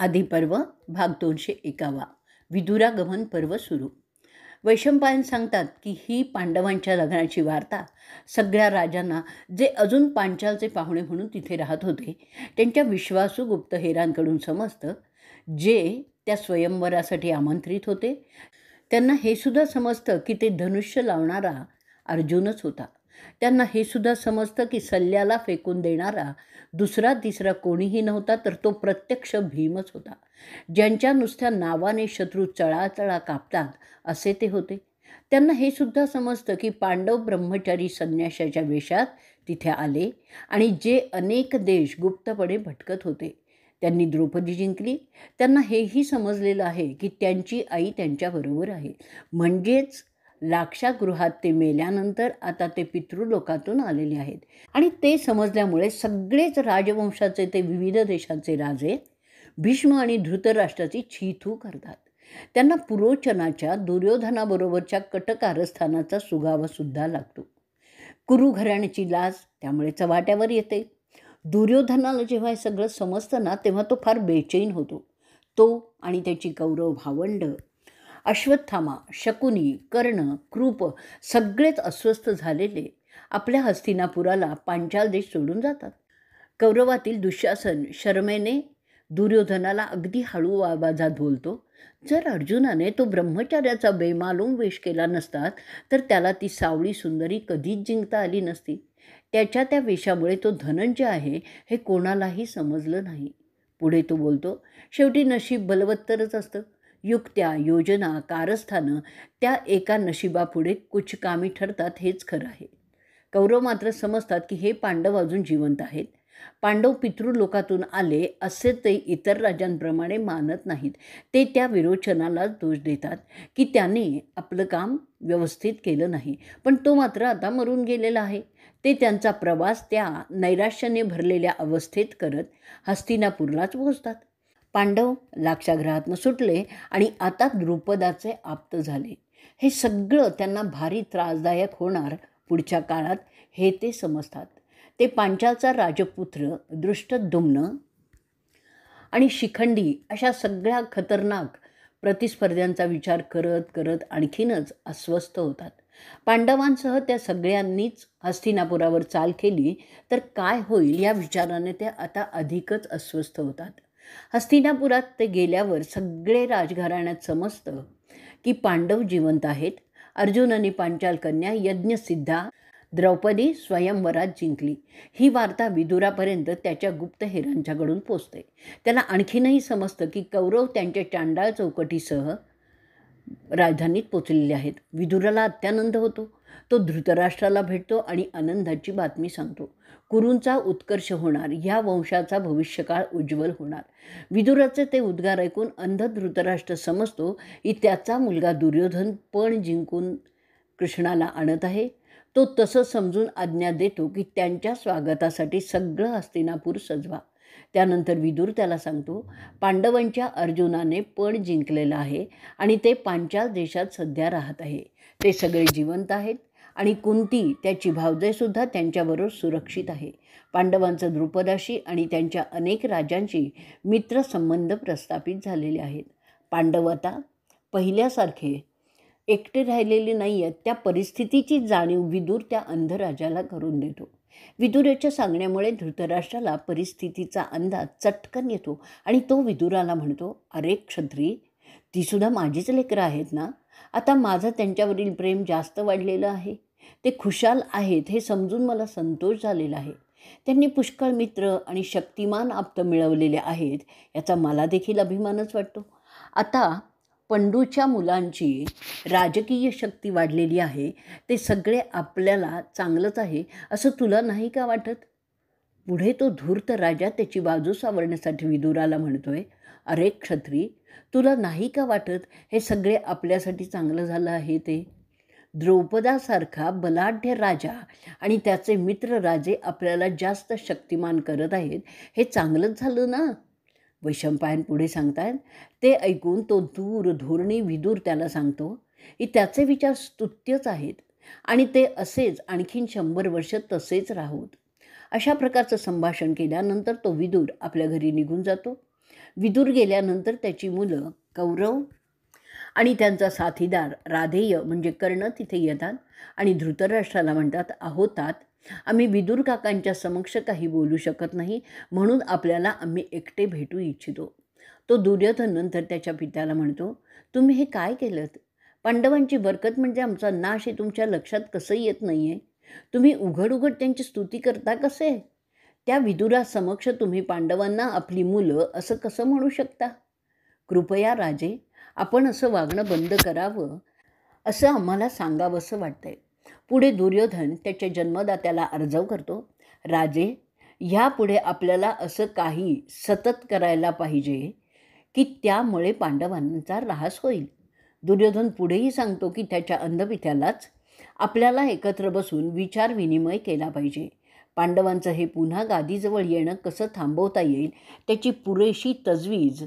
आदिपर्व भाग 251 विदुरागमन पर्व सुरू. वैशंपायन सांगतात की ही पांडवांच्या लग्नाची वार्ता सगळ्या राजांना, जे अजून पांचालचे पाहुणे म्हणून तिथे राहत होते, त्यांच्या विश्वासू गुप्तहेरांकडून समजतं. जे त्या स्वयंवरासाठी आमंत्रित होते त्यांना हे सुद्धा समजतं की ते धनुष्य लावणारा अर्जुनच होता. त्यांना हे सुद्धा समजतं की सल्ल्याला फेकून देणारा दुसरा तिसरा कोणीही नव्हता, तर तो प्रत्यक्ष भीमच होता. ज्यांच्या नुसत्या नावाने शत्रू चळाचळा कापतात असे ते होते. त्यांना हे सुद्धा समजतं की पांडव ब्रह्मचारी संन्याशाच्या वेशात तिथे आले आणि जे अनेक देश गुप्तपणे भटकत होते त्यांनी द्रौपदी जिंकली. त्यांना हेही समजलेलं आहे की त्यांची आई त्यांच्याबरोबर आहे. म्हणजेच लाक्षागृहात ते मेल्यानंतर आता ते पितृलोकातून आलेले आहेत. आणि ते समजल्यामुळे सगळेच राजवंशाचे ते विविध देशांचे राजे भीष्म आणि धृतराष्ट्राची छीथू करतात. त्यांना पुरोचनाच्या दुर्योधनाबरोबरच्या कटकारस्थानाचा सुगावासुद्धा लागतो. कुरु घराण्याची लाज त्यामुळे चव्हाट्यावर येते. दुर्योधनाला जेव्हा हे सगळं समजतं ना, तेव्हा तो फार बेचैन होतो. तो आणि त्याची कौरव भावंड अश्वत्थामा, शकुनी, कर्ण, कृप सगळेच अस्वस्थ झालेले आपल्या हस्तिनापुराला पांचाल देश सोडून जातात. कौरवातील दुःशासन शर्मेने दुर्योधनाला अगदी हळू आवाजात बोलतो, जर अर्जुनाने तो ब्रह्मचार्याचा बेमालूम वेश केला नसता तर त्याला ती सावळी सुंदरी कधीच जिंकता आली नसती. त्याच्या त्या वेशामुळे तो धनंजय आहे हे कोणालाही समजलं नाही. पुढे तो बोलतो, शेवटी नशीब बलवत्तरच असतं. युक्त्या, योजना, कारस्थानं त्या एका नशिबापुढे कुचकामी ठरतात, हेच खरं आहे. कौरव मात्र समजतात की हे पांडव अजून जिवंत आहेत. पांडव पितृलोकातून आले असे ते इतर राजांप्रमाणे मानत नाहीत. ते त्या विरोचनालाच दोष देतात की त्याने आपलं काम व्यवस्थित केलं नाही. पण तो मात्र आता मरून गेलेला आहे. ते त्यांचा प्रवास त्या नैराश्याने भरलेल्या अवस्थेत करत हस्तिनापूरलाच पोहोचतात. पांडव लाक्षागृहातनं सुटले आणि आता द्रुपदाचे आप्त झाले. हे सगळं त्यांना भारी त्रासदायक होणार पुढच्या काळात हे ते समजतात. ते पांचालचा राजपुत्र दृष्टद्युम्न आणि शिखंडी अशा सगळ्या खतरनाक प्रतिस्पर्ध्यांचा विचार करत करत आणखीनच अस्वस्थ होतात. पांडवांसह त्या सगळ्यांनीच हस्तिनापुरावर चाल केली तर काय होईल या विचाराने ते आता अधिकच अस्वस्थ होतात. हस्तिनापुरात ते गेल्यावर सगळे राजघराण्यात समजतं की पांडव जिवंत आहेत. अर्जुनाने पांचाल कन्या यज्ञसिद्धा द्रौपदी स्वयंवरात जिंकली ही वार्ता विदुरापर्यंत त्याच्या गुप्तहेरांच्याकडून पोचते. त्याला आणखीनही समजतं की कौरव त्यांच्या चांडाळ चौकटीसह राजधानीत पोचलेले आहेत. विदुराला अत्यानंद होतो. तो धृतराष्ट्राला भेटतो आणि आनंदाची बातमी सांगतो. कुरूंचा उत्कर्ष होणार, ह्या वंशाचा भविष्यकाळ उज्ज्वल होणार. विदुराचे ते उद्गार ऐकून अंध धृतराष्ट्र समजतो की त्याचा मुलगा दुर्योधन पण जिंकून कृष्णाला आणत आहे. तो तसं समजून आज्ञा देतो की त्यांच्या स्वागतासाठी सगळं हस्तिनापूर सजवा. त्यानंतर विदुर त्याला सांगतो, पांडवांच्या अर्जुनाने पण जिंकलेलं आहे आणि ते पांचाल देशात सध्या राहत आहे. ते सगळे जिवंत आहेत आणि कुंती त्याची भावजयसुद्धा त्यांच्याबरोबर सुरक्षित आहे. पांडवांचं द्रुपदाशी आणि त्यांच्या अनेक राजांशी मित्रसंबंध प्रस्थापित झालेले आहेत. पांडव आता पहिल्यासारखे एकटे राहिलेले नाही आहेत. त्या परिस्थितीची जाणीव विदुर त्या अंध राजाला करून देतो. विदुराच्या सांगण्यामुळे धृतराष्ट्राला परिस्थितीचा अंदाज चटकन येतो आणि तो विदुराला म्हणतो, अरे क्षत्री, तीसुद्धा माझीच लेकरं आहेत ना. आता माझं त्यांच्यावरील प्रेम जास्त वाढलेलं आहे. ते खुशाल आहेत हे समजून मला संतोष झालेला आहे. त्यांनी पुष्कळ मित्र आणि शक्तिमान आप्त मिळवलेले आहेत याचा मला देखील अभिमानच वाटतो. आता पंडूच्या मुलांची राजकीय शक्ती वाढलेली आहे. ते सगळे आपल्याला चांगलंच आहे असं तुला नाही का वाटत? पुढे तो धूर्त राजा त्याची बाजू सावरण्यासाठी विदुराला म्हणतोय, अरे क्षत्री, तुला नाही का वाटत हे सगळे आपल्यासाठी चांगलं झालं आहे? ते द्रौपदासारखा बलाढ्य राजा आणि त्याचे मित्र राजे आपल्याला जास्त शक्तिमान करत आहेत, हे चांगलंच झालं ना. वैशंपायन पुढे सांगतात, ते ऐकून तो धोरणी विदुर त्याला सांगतो की त्याचे विचार स्तुत्यच आहेत आणि ते असेच आणखीन 100 वर्ष तसेच राहूत. अशा प्रकारचं संभाषण केल्यानंतर तो विदुर आपल्या घरी निघून जातो. विदुर गेल्यानंतर त्याची मुलं कौरव आणि त्यांचा साथीदार राधेय म्हणजे कर्ण तिथे येतात आणि धृतराष्ट्राला म्हणतात, अहो तात, आम्ही विदुर काकांच्या समक्ष काही बोलू शकत नाही, म्हणून आपल्याला आम्ही एकटे भेटू इच्छितो. तो दुर्योधन नंतर त्याच्या पित्याला म्हणतो, तुम्ही हे काय केलं? पांडवांची बरकत म्हणजे आमचा नाश हे तुमच्या लक्षात कसं येत नाही आहे? तुम्ही उघड उघड त्यांची स्तुती करता कसे? त्या विदुरासमक्ष तुम्ही पांडवांना आपली मुलं असं कसं म्हणू शकता? कृपया राजे, आपण असं वागणं बंद करावं असं आम्हाला सांगावंसं वाटतंय. पुढे दुर्योधन त्याच्या जन्मदात्याला अर्जाव करतो, राजे, ह्यापुढे आपल्याला असं काही सतत करायला पाहिजे की त्यामुळे पांडवांचा ऱ्हास होईल. दुर्योधन पुढेही सांगतो की त्याच्या अंधपित्यालाच आपल्याला एकत्र बसून विचारविनिमय केला पाहिजे. पांडवांचं हे पुन्हा गादीजवळ येणं कसं थांबवता येईल त्याची पुरेशी तजवीज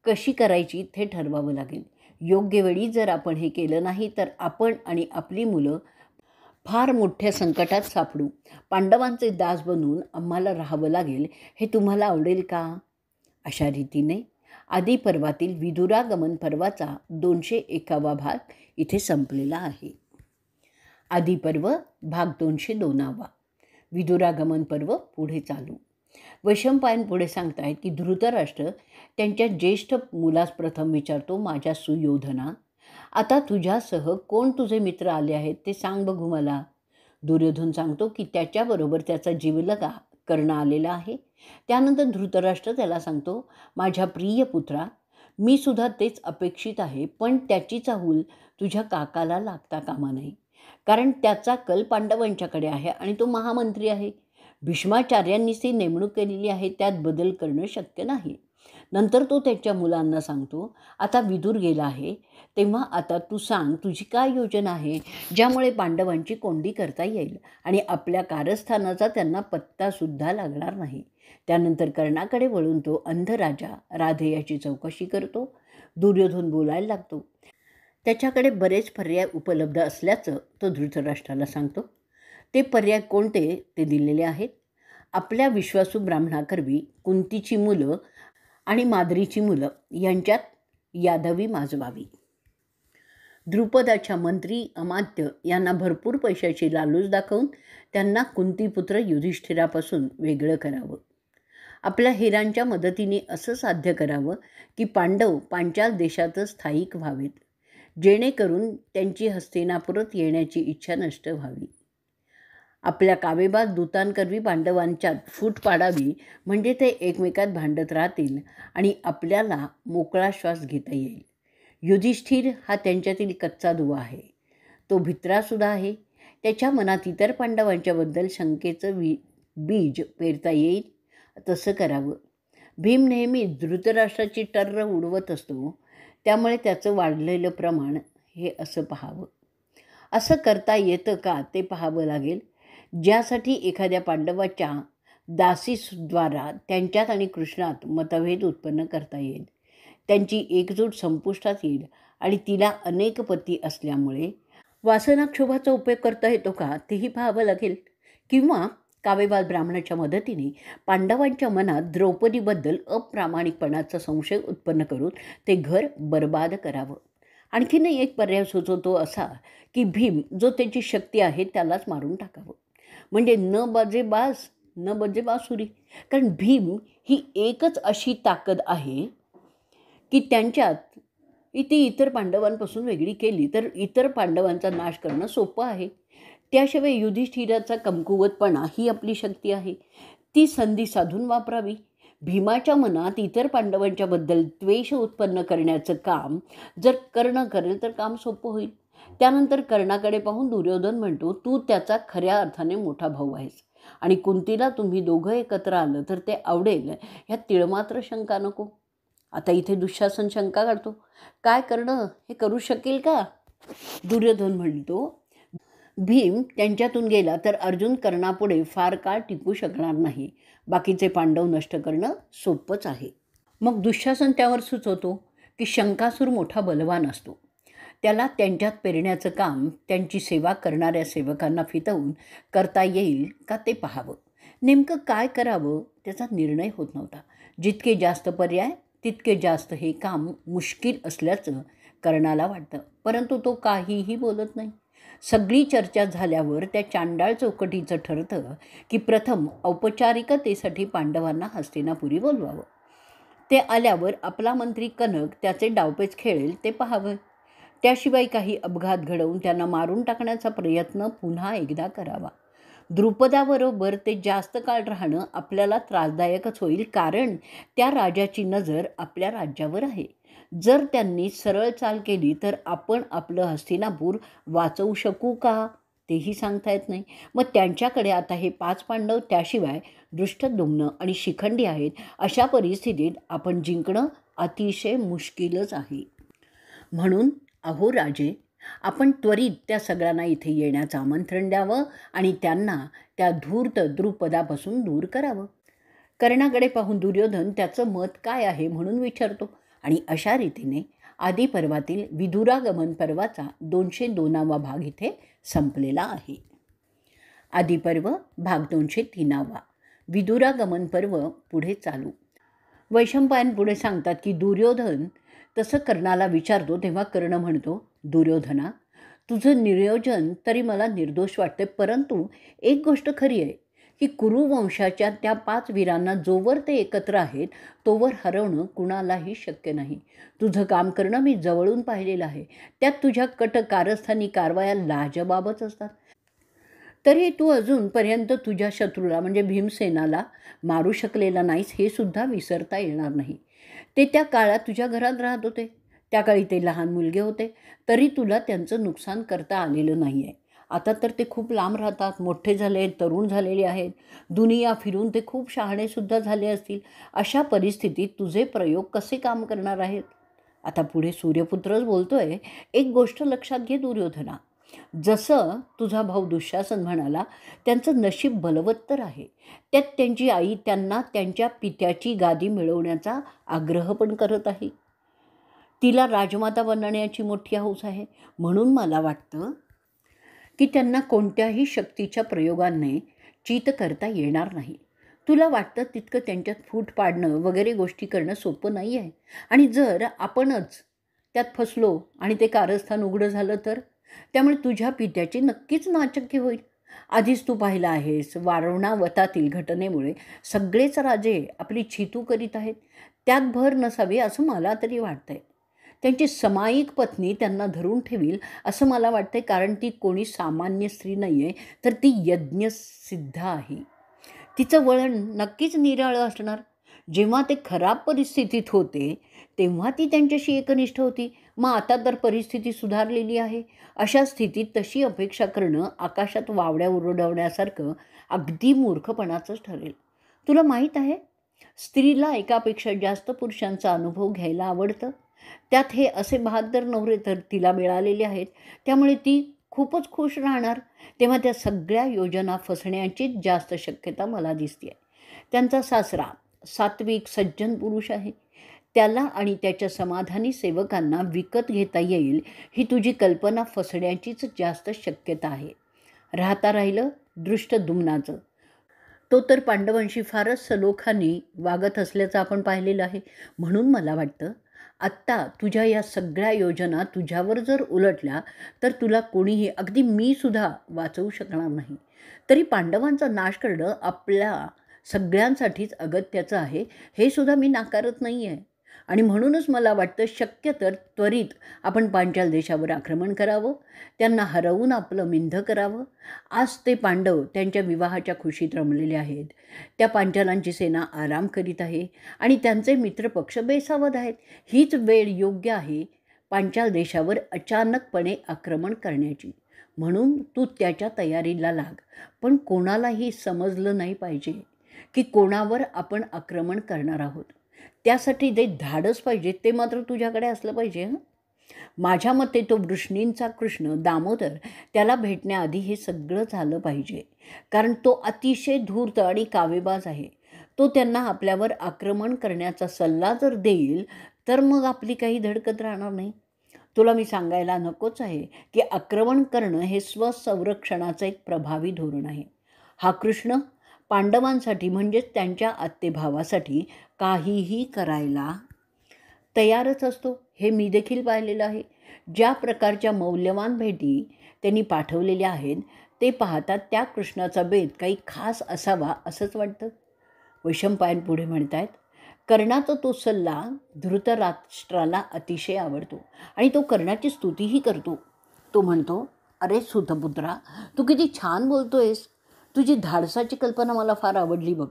कशी करायची ते ठरवावं लागेल. योग्य वेळी जर आपण हे केलं नाही तर आपण आणि आपली मुलं फार मोठ्या संकटात सापडू. पांडवांचे दास बनून आम्हाला राहावं लागेल. हे तुम्हाला आवडेल का? अशा रीतीने आदिपर्वातील विदुरागमन पर्वाचा 201वा भाग इथे संपलेला आहे. आदिपर्व भाग 202. विदुरागमन पर्व पुढे चालू. वैशंपायन पुढे सांगतायत की धृतराष्ट्र त्यांच्या ज्येष्ठ मुलास प्रथम विचारतो, माझ्या सुयोधना, आता तुझ्यासह कोण तुझे मित्र आले आहेत ते सांग बघू मला. दुर्योधन सांगतो की त्याच्याबरोबर त्याचा जीवलगा कर्ण आलेला आहे. त्यानंतर धृतराष्ट्र त्याला सांगतो, माझ्या प्रिय पुत्रा, मी सुद्धा तेच अपेक्षित आहे, पण त्याची चाहूल तुझ्या काकाला लागता कामा नये, कारण त्याचा कल पांडवांच्याकडे आहे आणि तो महामंत्री आहे. भीष्माचार्यांनीच ती नेमणूक केलेली आहे, त्यात बदल करणं शक्य नाही. नंतर तो त्याच्या मुलांना सांगतो, आता विदुर गेला आहे, तेव्हा आता तू सांग तुझी काय योजना आहे ज्यामुळे पांडवांची कोंडी करता येईल आणि आपल्या कारस्थानाचा त्यांना पत्तासुद्धा लागणार नाही. त्यानंतर कर्णाकडे वळून तो अंधराजा राधेयाची चौकशी करतो. दुर्योधन बोलायला लागतो. त्याच्याकडे बरेच पर्याय उपलब्ध असल्याचं तो धृतराष्ट्राला सांगतो. ते पर्याय कोणते ते दिलेले आहेत. आपल्या विश्वासू ब्राह्मणाकरवी कुंतीची मुलं आणि माद्रीची मुलं यांच्यात यादवी माजवावी. द्रुपदाच्या मंत्री अमात्य यांना भरपूर पैशाची लालूच दाखवून त्यांना कुंतीपुत्र युधिष्ठिरापासून वेगळं करावं. आपल्या हिरांच्या मदतीने असं साध्य करावं की पांडव पांचाल देशातच स्थायिक व्हावेत, जेणेकरून त्यांची हस्तिनापुरात येण्याची इच्छा नष्ट व्हावी. आपल्या कावेबाज दूतांकरवी पांडवांच्यात फूट पाडावी, म्हणजे ते एकमेकात भांडत राहतील आणि आपल्याला मोकळा श्वास घेता येईल. युधिष्ठिर हा त्यांच्यातील कच्चा दुवा आहे. तो भित्रासुद्धा आहे. त्याच्या मनात इतर पांडवांच्याबद्दल शंकेचं बीज पेरता येईल तसं करावं. भीम नेहमी धृतराष्ट्राची टर्र उडवत असतो, त्यामुळे त्याचं वाढलेलं प्रमाण हे असं पाहावं. असं करता येतं का ते पाहावं लागेल, ज्यासाठी एखाद्या पांडवाच्या दासीद्वारा त्यांच्यात आणि कृष्णात मतभेद उत्पन्न करता येईल. त्यांची एकजूट संपुष्टात येईल आणि तिला अनेक पती असल्यामुळे वासनाक्षोभाचा उपयोग करता येतो का तेही पाहावं लागेल. किंवा कावेबाज ब्राह्मणाच्या मदतीने पांडवांच्या मनात द्रौपदीबद्दल अप्रामाणिकपणाचा संशय उत्पन्न करून ते घर बर्बाद करावं. आणखीन एक पर्याय सुचवतो असा की भीम जो त्याची शक्ती आहे त्यालाच मारून टाकावं, म्हणजे न बजे बासुरी. कारण भीम ही एकच अशी ताकद आहे की त्यांच्यात ती इतर पांडवांपासून वेगळी केली तर इतर पांडवांचा नाश करणं सोपं आहे. त्याशिवाय युधिष्ठिराचा कमकुवतपणा ही आपली शक्ती आहे, ती संधी साधून वापरावी. भीमाच्या मनात इतर पांडवांच्याबद्दल द्वेष उत्पन्न करण्याचं काम जर कर्ण करेल तर काम सोपं होईल. त्यानंतर कर्णाकडे पाहून दुर्योधन म्हणतो, तू त्याचा खऱ्या अर्थाने मोठा भाऊ आहेस आणि कुंतीला तुम्ही दोघं एकत्र आलं तर ते आवडेल ह्यात तिळमात्र शंका नको. आता इथे दुःशासन शंका काढतो, काय करणं हे करू शकेल का? दुर्योधन म्हणतो, भीम त्यांच्यातून गेला तर अर्जुन कर्णापुढे फार काळ टिकू शकणार नाही. बाकीचे पांडव नष्ट करणं सोपंच आहे. मग दुःशासन त्यावर सुचवतो की शंकासूर मोठा बलवान असतो, त्याला त्यांच्यात पेरण्याचं काम त्यांची सेवा करणाऱ्या सेवकांना फितवून करता येईल का ते पाहावं. नेमकं काय करावं त्याचा निर्णय होत नव्हता. जितके जास्त पर्याय तितके जास्त हे काम मुश्किल असल्याचं कर्णाला वाटतं. परंतु तो काहीही बोलत नाही. सगळी चर्चा झाल्यावर त्या चांडाळ चौकटीचं ठरतं की प्रथम औपचारिकतेसाठी पांडवांना हस्तिनापुरी बोलवावं. ते आल्यावर आपला मंत्री कनक त्याचे डावपेच खेळेल ते पाहावं. त्याशिवाय काही अपघात घडवून त्यांना मारून टाकण्याचा प्रयत्न पुन्हा एकदा करावा. द्रुपदाबरोबर ते जास्त काळ राहणं आपल्याला त्रासदायकच होईल, कारण त्या राजाची नजर आपल्या राज्यावर आहे. जर त्यांनी सरळ चाल केली तर आपण आपलं हस्तिनापूर वाचवू शकू का तेही सांगता येत नाही. मग त्यांच्याकडे आता हे 5 पांडव, त्याशिवाय दृष्टद्युम्न आणि शिखंडी आहेत. अशा परिस्थितीत आपण जिंकणं अतिशय मुश्किलच आहे. म्हणून अहो राजे, आपण त्वरित त्या सगळ्यांना इथे येण्याचं आमंत्रण द्यावं आणि त्यांना त्या धूर्त द्रुपदापासून दूर करावं. कर्णाकडे पाहून दुर्योधन त्याचं मत काय आहे म्हणून विचारतो आणि अशा रीतीने आदिपर्वातील विदुरागमन पर्वाचा 202वा भाग इथे संपलेला आहे. आदिपर्व भाग 203वा. विदुरागमन पर्व पुढे चालू. वैशंपायन पुढे सांगतात की दुर्योधन तसं कर्णाला विचारतो तेव्हा कर्ण म्हणतो, दुर्योधना, तुझं नियोजन तरी मला निर्दोष वाटते, परंतु एक गोष्ट खरी आहे की कुरुवंशाच्या त्या 5 वीरांना जोवर ते एकत्र आहेत तोवर हरवणं कुणालाही शक्य नाही. तुझं काम करणं मी जवळून पाहिलेलं आहे. त्यात तुझ्या कट कारस्थानी कारवाया लाजबाबच असतात. तरी तू अजूनपर्यंत तुझ्या शत्रूला म्हणजे भीमसेनाला मारू शकलेला नाहीस हे सुद्धा विसरता येणार नाही. ते त्या काळात तुझ्या घरात राहत होते. त्या काळी ते लहान मुलगे होते, तरी तुला त्यांचं नुकसान करता आलेलं नाही आहे. आता तर ते खूप लांब राहतात, मोठे झाले, तरुण झालेले आहेत, दुनिया फिरून ते खूप शहाणेसुद्धा झाले असतील. अशा परिस्थितीत तुझे प्रयोग कसे काम करणार आहेत? आता पुढे सूर्यपुत्रच बोलतोय, एक गोष्ट लक्षात घे दुर्योधना, जसं तुझा भाऊ दुःशासन म्हणाला, त्यांचं नशीब बलवत्तर आहे. त्यात त्यांची आई त्यांना त्यांच्या पित्याची गादी मिळवण्याचा आग्रह पण करत आहे. तिला राजमाता बनण्याची मोठी हौस आहे. म्हणून मला वाटतं की त्यांना कोणत्याही शक्तीच्या प्रयोगाने चित करता येणार नाही. तुला वाटतं तितकं त्यांच्यात फूट पाडणं वगैरे गोष्टी करणं सोपं नाही आहे. आणि जर आपणच त्यात फसलो आणि ते कारस्थान उघडं झालं तर? त्यामुळे तुझ्या पित्याची नक्कीच नाचक्की होईल. आधीच तू पाहिलं आहेस, वारणावतातील घटनेमुळे सगळेच राजे आपली छितू करीत आहेत. त्यात भर नसावी असं मला तरी वाटतंय. त्यांची समायिक पत्नी त्यांना धरून ठेवील असं मला वाटतंय, कारण ती कोणी सामान्य स्त्री नाही आहे, तर ती यज्ञसिद्ध आहे. तिचं वळण नक्कीच निराळं असणार. जेव्हा ते खराब परिस्थितीत होते तेव्हा ती त्यांच्याशी एकनिष्ठ होती. मग आता तर परिस्थिती सुधारलेली आहे. अशा स्थितीत तशी अपेक्षा करणं आकाशात वावड्या उडवण्यासारखं अगदी मूर्खपणाचंच ठरेल. तुला माहीत आहे, स्त्रीला एकापेक्षा जास्त पुरुषांचा अनुभव घ्यायला आवडतं. त्यात हे असे बहादर नवरे तर तिला मिळालेले आहेत. त्यामुळे ती खूपच खुश राहणार. तेव्हा त्या सगळ्या योजना फसण्याचीच जास्त शक्यता मला दिसते. त्यांचा सासरा सात्विक सज्जन पुरुष आहे. त्याला आणि त्याच्या समाधानी सेवकांना विकत घेता येईल ही तुझी कल्पना फसण्याचीच जास्त शक्यता आहे. राहता राहिलं दृष्टद्युम्नाचं, तो तर पांडवांशी फारच सलोख्याने वागत असल्याचं आपण पाहिलेलं आहे. म्हणून मला वाटतं आत्ता तुझ्या या सगळ्या योजना तुझ्यावर जर उलटल्या तर तुला कोणीही, अगदी मी सुद्धा वाचवू शकणार नाही. तरी पांडवांचा नाश करणं आपल्या सगळ्यांसाठीच अगत्याचं आहे हे सुद्धा मी नाकारत नाही आहे. आणि म्हणूनच मला वाटतं शक्य तर त्वरित आपण पांचाल देशावर आक्रमण करावं, त्यांना हरवून आपलं मिंध करावं. आज ते पांडव त्यांच्या विवाहाच्या खुशीत रमलेले आहेत. त्या पांचालांची सेना आराम करीत आहे आणि त्यांचे मित्रपक्ष बेसावध आहेत. हीच वेळ योग्य आहे पांचाल देशावर अचानकपणे आक्रमण करण्याची. म्हणून तू त्याच्या तयारीला लाग. पण कोणालाही समजलं नाही पाहिजे की कोणावर आपण आक्रमण करणार आहोत. त्यासाठी जे धाडस पाहिजे ते मात्र तुझ्याकडे असलं पाहिजे. माझ्या मते तो वृष्णींचा कृष्ण दामोदर, त्याला भेटण्याआधी हे सगळं झालं पाहिजे, कारण तो अतिशय धूर्त आणि कावेबाज आहे. तो त्यांना आपल्यावर आक्रमण करण्याचा सल्ला जर देईल तर मग आपली काही धडकत राहणार नाही. तुला मी सांगायला नकोच आहे की आक्रमण करणं हे स्वसंरक्षणाचं एक प्रभावी धोरण आहे. हा कृष्ण पांडवांसाठी म्हणजेच त्यांच्या आत्तेभावासाठी काहीही करायला तयारच असतो. हे मी देखील पाहिलेलं आहे. ज्या प्रकारच्या मौल्यवान भेटी त्यांनी पाठवलेल्या आहेत ते पाहतात त्या कृष्णाचा बेत काही खास असावा असंच वाटतं. वैशंपायन पुढे म्हणतायत, कर्णाचा तो सल्ला धृतराष्ट्राला अतिशय आवडतो आणि तो कर्णाची स्तुतीही करतो. तो म्हणतो, अरे सुतपुत्रा, तू किती छान बोलतोयस. तुझी धाडसाची कल्पना मला फार आवडली बघ.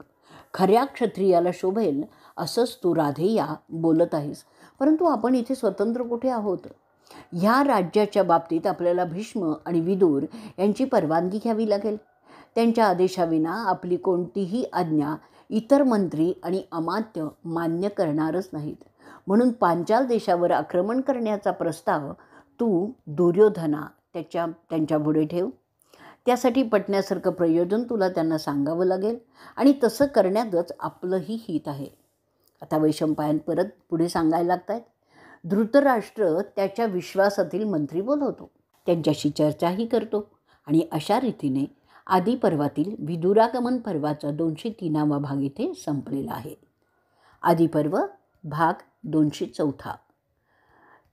खऱ्या क्षत्रियाला शोभेल असंच तू राधेया बोलत आहेस. परंतु आपण इथे स्वतंत्र कुठे आहोत? ह्या राज्याच्या बाबतीत आपल्याला भीष्म आणि विदुर यांची परवानगी घ्यावी लागेल. त्यांच्या आदेशाविना आपली कोणतीही आज्ञा इतर मंत्री आणि अमात्य मान्य करणारच नाहीत. म्हणून पांचाल देशावर आक्रमण करण्याचा प्रस्ताव तू दुर्योधना त्यांच्यापुढे ठेव. त्यासाठी पटण्यासारखं प्रयोजन तुला त्यांना सांगावं लागेल आणि तसं करण्यातच आपलंही हित आहे. आता वैशंपायन परत पुढे सांगायला लागत आहेत. धृतराष्ट्र त्याच्या विश्वासातील मंत्री बोलवतो, त्यांच्याशी चर्चाही करतो आणि अशा रीतीने आदिपर्वातील विदुरागमन पर्वाचा 203वा भाग इथे संपलेला आहे. आदिपर्व भाग 204.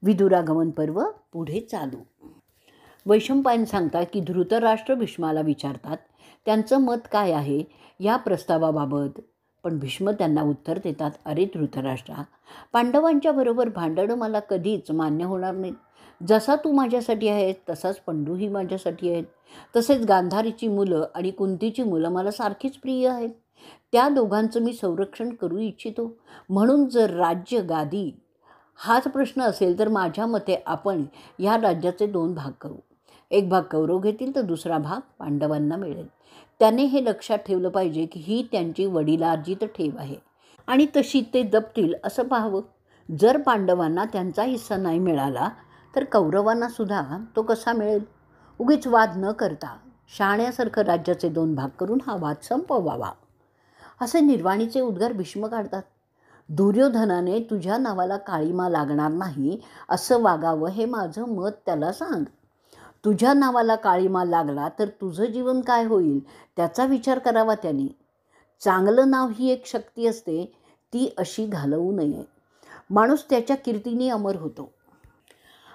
विदुरागमन पर्व पुढे चालू. वैशंपायन सांगतात की धृतराष्ट्र भीष्माला विचारतात त्यांचं मत काय आहे या प्रस्तावाबाबत. पण भीष्म त्यांना उत्तर देतात, अरे धृतराष्ट्रा, पांडवांच्या बरोबर भांडणं मला कधीच मान्य होणार नाहीत. जसा तू माझ्यासाठी आहेस तसाच पंडूही माझ्यासाठी आहेत. तसेच गांधारीची मुलं आणि कुंतीची मुलं मला सारखीच प्रिय आहेत. त्या दोघांचं मी संरक्षण करू इच्छितो. म्हणून जर राज्य गादी हाच प्रश्न असेल तर माझ्या मते आपण ह्या राज्याचे 2 भाग करू. एक भाग कौरव घेतील तर दुसरा भाग पांडवांना मिळेल. त्याने हे लक्षात ठेवलं पाहिजे की ही त्यांची वडिलार्जित ठेव आहे आणि तशी ते जपतील असं पाहावं. जर पांडवांना त्यांचा हिस्सा नाही मिळाला तर कौरवांना सुद्धा तो कसा मिळेल? उगीच वाद न करता शहाण्यासारखं राज्याचे 2 भाग करून हा वाद संपवावा. असे निर्वाणीचे उद्गार भीष्म काढतात. दुर्योधनाने तुझ्या नावाला काळीमा लागणार नाही असं वागावं हे माझं मत त्याला सांग. तुझ्या नावाला काळीमा लागला तर तुझं जीवन काय होईल त्याचा विचार करावा त्याने. चांगलं नाव ही एक शक्ती असते, ती अशी घालवू नये. माणूस त्याच्या कीर्तीने अमर होतो.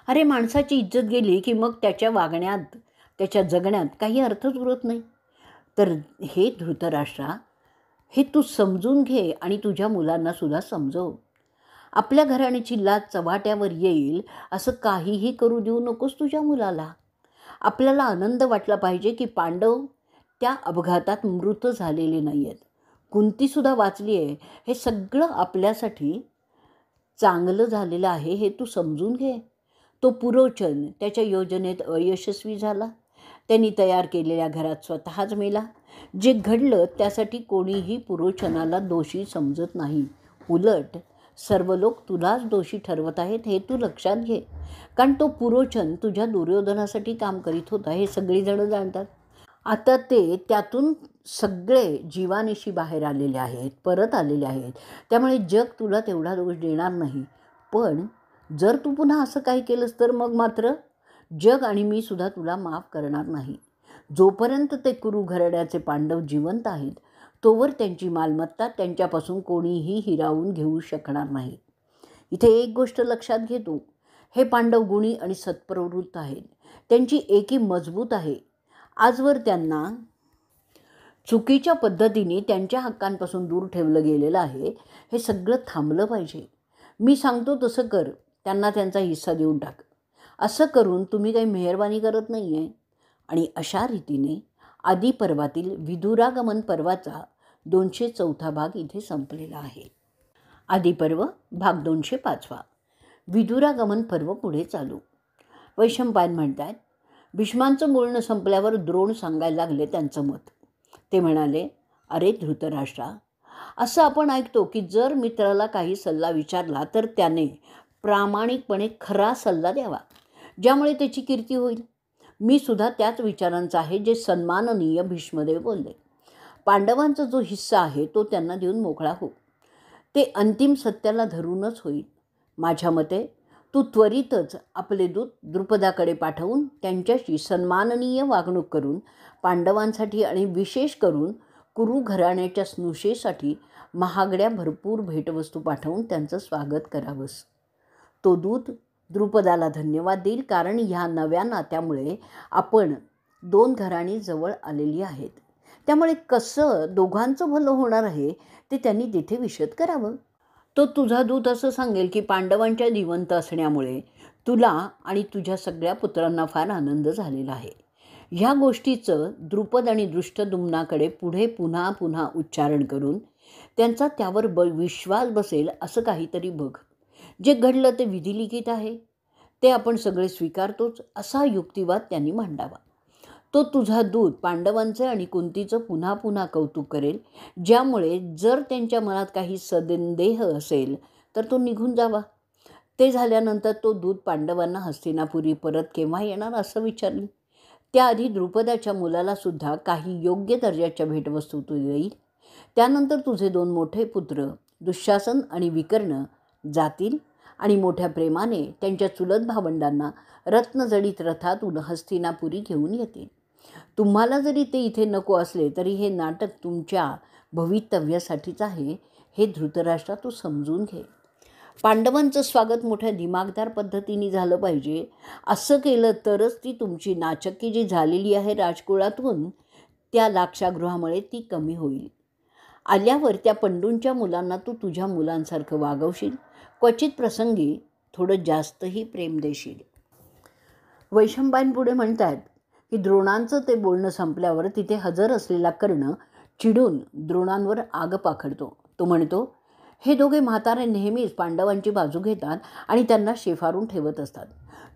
अरे माणसाची इज्जत गेली की मग त्याच्या वागण्यात त्याच्या जगण्यात काही अर्थच उरत नाही. तर हे धृतराष्ट्रा, हे तू समजून घे आणि तुझ्या मुलांनासुद्धा समजव. आपल्या घराण्याची लाज चव्हाट्यावर येईल असं काहीही करू देऊ नकोस तुझ्या मुलाला. आपल्याला आनंद वाटला पाहिजे की पांडव त्या अपघातात मृत झालेले नाही आहेत. कुंतीसुद्धा वाचली आहे. हे सगळं आपल्यासाठी चांगलं झालेलं आहे हे तू समजून घे. तो पुरोचन त्याच्या योजनेत अयशस्वी झाला. त्यांनी तयार केलेल्या घरात स्वतःच मेला. जे घडलं त्यासाठी कोणीही पुरोचनाला दोषी समजत नाही. उलट सर्व लोक तुलाच दोषी ठरवत आहेत हे तू लक्षात घे. कारण तो पुरोचन तुझ्या दुर्योधनासाठी काम करीत होता हे सगळीजणं जाणतात. आता ते त्यातून सगळे जीवानिशी बाहेर आलेले आहेत, परत आलेले आहेत. त्यामुळे जग तुला तेवढा दोष देणार नाही. पण जर तू पुन्हा असं काही केलंस तर मग मात्र जग आणि मी सुद्धा तुला माफ करणार नाही. जोपर्यंत ते कुरु घराण्याचे पांडव जिवंत आहेत तोवर त्यांची मालमत्ता त्यांच्यापासून कोणीही हिरावून घेऊ शकणार नाही. इथे एक गोष्ट लक्षात घे तू, हे पांडव गुणी आणि सत्प्रवृत्त आहेत. त्यांची एकी मजबूत आहे. आजवर त्यांना चुकीच्या पद्धतीने त्यांच्या हक्कांपासून दूर ठेवलं गेलेलं आहे. हे सगळं थांबलं पाहिजे. मी सांगतो तसं कर, त्यांना त्यांचा हिस्सा देऊन टाक. असं करून तुम्ही काही मेहरबानी करत नाही आहे. आणि अशा रीतीने आदिपर्वातील विदुरागमन पर्वाचा 204 भाग इथे संपलेला आहे. आदिपर्व भाग 205. विदुरागमन पर्व पुढे चालू. वैशंपायन म्हणतात, भीष्मांचं बोलणं संपल्यावर द्रोण सांगायला लागले त्यांचं मत. ते म्हणाले, अरे धृतराष्ट्रा, असं आपण ऐकतो की जर मित्राला काही सल्ला विचारला तर त्याने प्रामाणिकपणे खरा सल्ला द्यावा, ज्यामुळे त्याची कीर्ती होईल. मी सुद्धा त्याच विचारांचा आहे जे सन्माननीय भीष्मदेव बोलले. पांडवांचा जो हिस्सा आहे तो त्यांना देऊन मोकळा हो. ते अंतिम सत्याला धरूनच होईल. माझ्या मते तू त्वरितच आपले दूत द्रुपदाकडे पाठवून त्यांच्याशी सन्माननीय वागणूक करून पांडवांसाठी आणि विशेष करून कुरु घराण्याच्या स्नुषेसाठी महागड्या भरपूर भेटवस्तू पाठवून त्यांचं स्वागत करावंस. तो दूत द्रुपदाला धन्यवाद देईल, कारण ह्या नव्या नात्यामुळे आपण 2 घराणी जवळ आलेली आहेत. त्यामुळे कसं दोघांचं भलं होणार आहे ते त्यांनी तिथे विशद करावं. तो तुझा दूत असं सांगेल की पांडवांच्या जिवंत असण्यामुळे तुला आणि तुझ्या सगळ्या पुत्रांना फार आनंद झालेला आहे. ह्या गोष्टीचं द्रुपद आणि दृष्टद्युम्नाकडे पुढे पुन्हा पुन्हा उच्चारण करून त्यांचा त्यावर विश्वास बसेल असं काहीतरी बघ. जे घडलं ते विधिलिखित आहे, ते आपण सगळे स्वीकारतोच असा युक्तिवाद त्यांनी मांडावा. तो तुझा दूत पांडवांचे आणि कुंतीचं पुन्हा पुन्हा कौतुक करेल, ज्यामुळे जर त्यांच्या मनात काही संदेह असेल तर तो निघून जावा. ते झाल्यानंतर तो दूत पांडवांना हस्तिनापुरी परत केव्हा येणार असं विचारली. त्याआधी द्रुपदाच्या मुलाला सुद्धा काही योग्य दर्जाच्या भेटवस्तू तू देईल. त्यानंतर तुझे 2 मोठे पुत्र दुःशासन आणि विकर्ण जातील आणि मोठ्या प्रेमाने त्यांच्या चुलत भावंडांना रत्नजडित रथातून हस्तिनापुरी घेऊन येतील. तुम्हाला जरी ते इथे नको असले तरी हे नाटक तुमच्या भवितव्यासाठीच आहे, हे धृतराष्ट्रा तू समजून घे. पांडवांचं स्वागत मोठ्या दिमागदार पद्धतीने झालं पाहिजे. असं केलं तरच ती तुमची नाचक्की जी झालेली आहे राजकुळातून, त्या लाक्षागृहामुळे ती कमी होईल. आल्यावर त्या पंडूंच्या मुलांना तू तुझ्या मुलांसारखं वागवशील. क्वचित प्रसंगी थोडं जास्तही प्रेम देशील. वैशंपायन पुढे म्हणतात की द्रोणांचं ते बोलणं संपल्यावर तिथे हजर असलेला कर्ण चिडून द्रोणांवर आग पाखडतो. तो म्हणतो, हे दोघे म्हातारे नेहमीच पांडवांची बाजू घेतात आणि त्यांना शेफारून ठेवत असतात.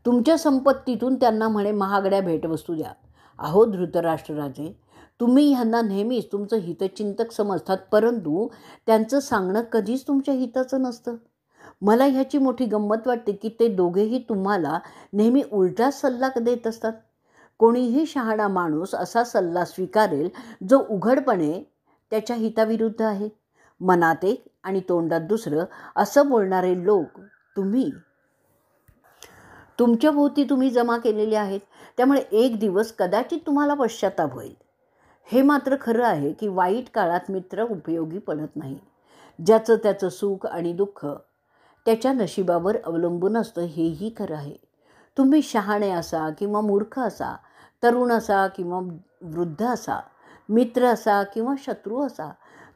तुमच्या संपत्तीतून त्यांना म्हणे महागड्या भेटवस्तू द्या. अहो धृतराष्ट्रराजे, तुम्ही ह्यांना नेहमीच तुमचं हितचिंतक समजतात, परंतु त्यांचं सांगणं कधीच तुमच्या हिताचं नसतं. मला ह्याची मोठी गंमत वाटते की ते दोघेही तुम्हाला नेहमी उलटा सल्ला देत असतात. कोणीही शहाणा माणूस असा सल्ला स्वीकारेल जो उघडपणे त्याच्या हिताविरुद्ध आहे. मनात एक आणि तोंडात दुसरं असं बोलणारे लोक तुमच्या भोवती तुम्ही जमा केलेले आहेत. त्यामुळे एक दिवस कदाचित तुम्हाला पश्चाताप होईल. हे मात्र खरं आहे की वाईट काळात मित्र उपयोगी पडत नाही. ज्याचं त्याचं सुख आणि दुःख त्याच्या नशिबावर अवलंबून असतं, हेही खरं आहे. तुम्ही शहाणे असा किंवा मूर्ख असा, तरुण असा किंवा वृद्ध असा, मित्र असा किंवा शत्रू असा,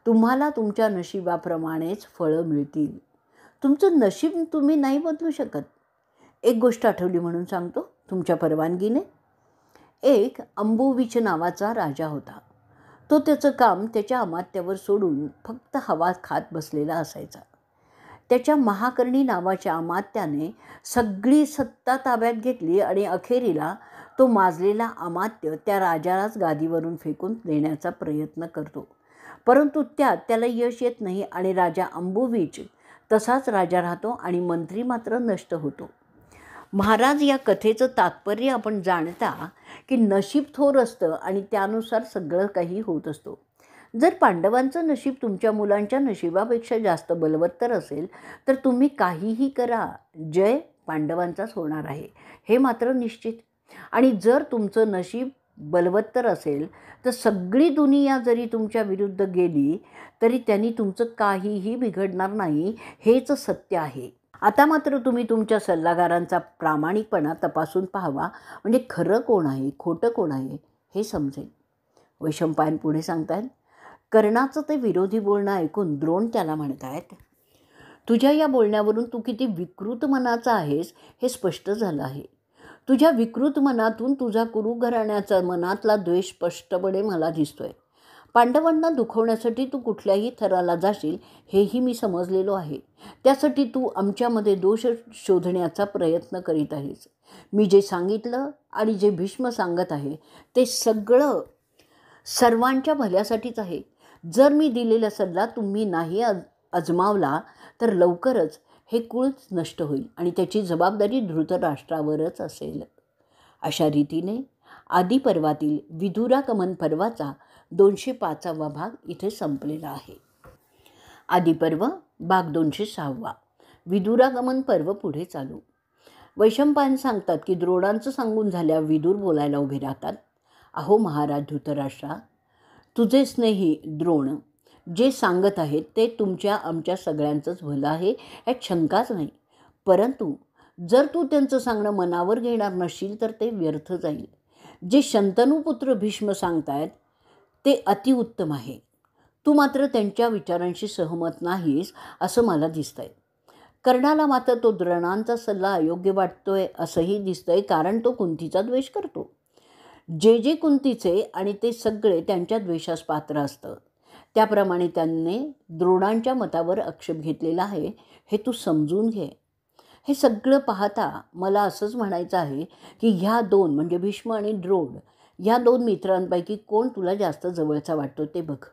तुम्हाला तुमच्या नशिबाप्रमाणेच फळं मिळतील. तुमचं नशीब तुम्ही नाही बदलू शकत. एक गोष्ट आठवली म्हणून सांगतो तुमच्या परवानगीने. एक अंबुविच नावाचा राजा होता. तो त्याचं काम त्याच्या अमात्यावर सोडून फक्त हवा खात बसलेला असायचा. त्याच्या महाकर्णी नावाच्या अमात्याने सगळी सत्ता ताब्यात घेतली आणि अखेरीला तो माजलेला अमात्य त्या राजालाच गादीवरून फेकून देण्याचा प्रयत्न करतो. परंतु त्याला यश येत नाही आणि राजा अंबुविच तसाच राजा राहतो आणि मंत्री मात्र नष्ट होतो. महाराज, या कथेचं तात्पर्य आपण जाणता की नशीब थोर असतं आणि त्यानुसार सगळं काही होत असतो. जर पांडवांचं नशीब तुमच्या मुलांच्या नशिबापेक्षा जास्त बलवत्तर असेल तर तुम्ही काहीही करा, जय पांडवांचाच होणार आहे, हे मात्र निश्चित. आणि जर तुमचं नशीब बलवत्तर असेल तर सगळी दुनिया जरी तुमच्या विरुद्ध गेली तरी त्यांनी तुमचं काहीही बिघडणार नाही, हेच सत्य आहे. आता मात्र तुम्ही तुमच्या सल्लागारांचा प्रामाणिकपणा तपासून पाहावा, म्हणजे खरं कोण आहे खोटं कोण आहे हे समजेल. वैशंपायन पुढे सांगतायत, कर्णाचं ते विरोधी बोलणं ऐकून द्रोण त्याला म्हणतायत, तुझ्या या बोलण्यावरून तू किती विकृत मनाचा आहेस हे स्पष्ट झालं आहे. तुझ्या विकृत मनातून तुझा कुरु घराण्याचा मनातला द्वेष स्पष्टपणे मला दिसतोय. पांडवांना दुखवण्यासाठी तू कुठल्याही थराला जाशील हेही मी समजलेलो आहे. त्यासाठी तू आमच्यामध्ये दोष शोधण्याचा प्रयत्न करीत आहेस. मी जे सांगितलं आणि जे भीष्म सांगत आहे ते सगळं सर्वांच्या भल्यासाठीच आहे. जर मी दिलेला सल्ला तुम्ही नाही अजमावला तर लवकरच हे कुळच नष्ट होईल आणि त्याची जबाबदारी धृतराष्ट्रावरच असेल. अशा रीतीने आदिपर्वातील विदुरागमन पर्वाचा 205वा भाग इथे संपलेला आहे. आदिपर्व भाग 206. विदुरागमन पर्व पुढे चालू. वैशंपायन सांगतात की द्रोणांचं सांगून झाल्यावर विदुर बोलायला उभे राहतात. अहो महाराज धृतराष्ट्रा, तुझे स्नेही द्रोण जे सांगत आहेत ते तुमच्या आमच्या सगळ्यांचंच भलं आहे, यात शंकाच नाही. परंतु जर तू त्यांचं सांगणं मनावर घेणार नसशील तर ते व्यर्थ जाईल. जे शंतनुपुत्र भीष्म सांगतायत ते अतिउत्तम आहे. तू मात्र त्यांच्या विचारांशी सहमत नाहीस असं मला दिसतंय. कर्णाला मात्र तो द्रोणांचा सल्ला अयोग्य वाटतोय असंही दिसतंय, कारण तो कुंतीचा द्वेष करतो. जे कुंतीचे आणि ते सगळे त्यांच्या द्वेषास पात्र असतं. त्याप्रमाणे त्यांनी द्रोणांच्या मतावर आक्षेप घेतलेला आहे, हे तू समजून घे. हे सगळं पाहता मला असंच म्हणायचं आहे की ह्या दोन म्हणजे भीष्म आणि द्रोण ह्या दोन मित्रांपैकी कोण तुला जास्त जवळचा वाटतो ते बघ.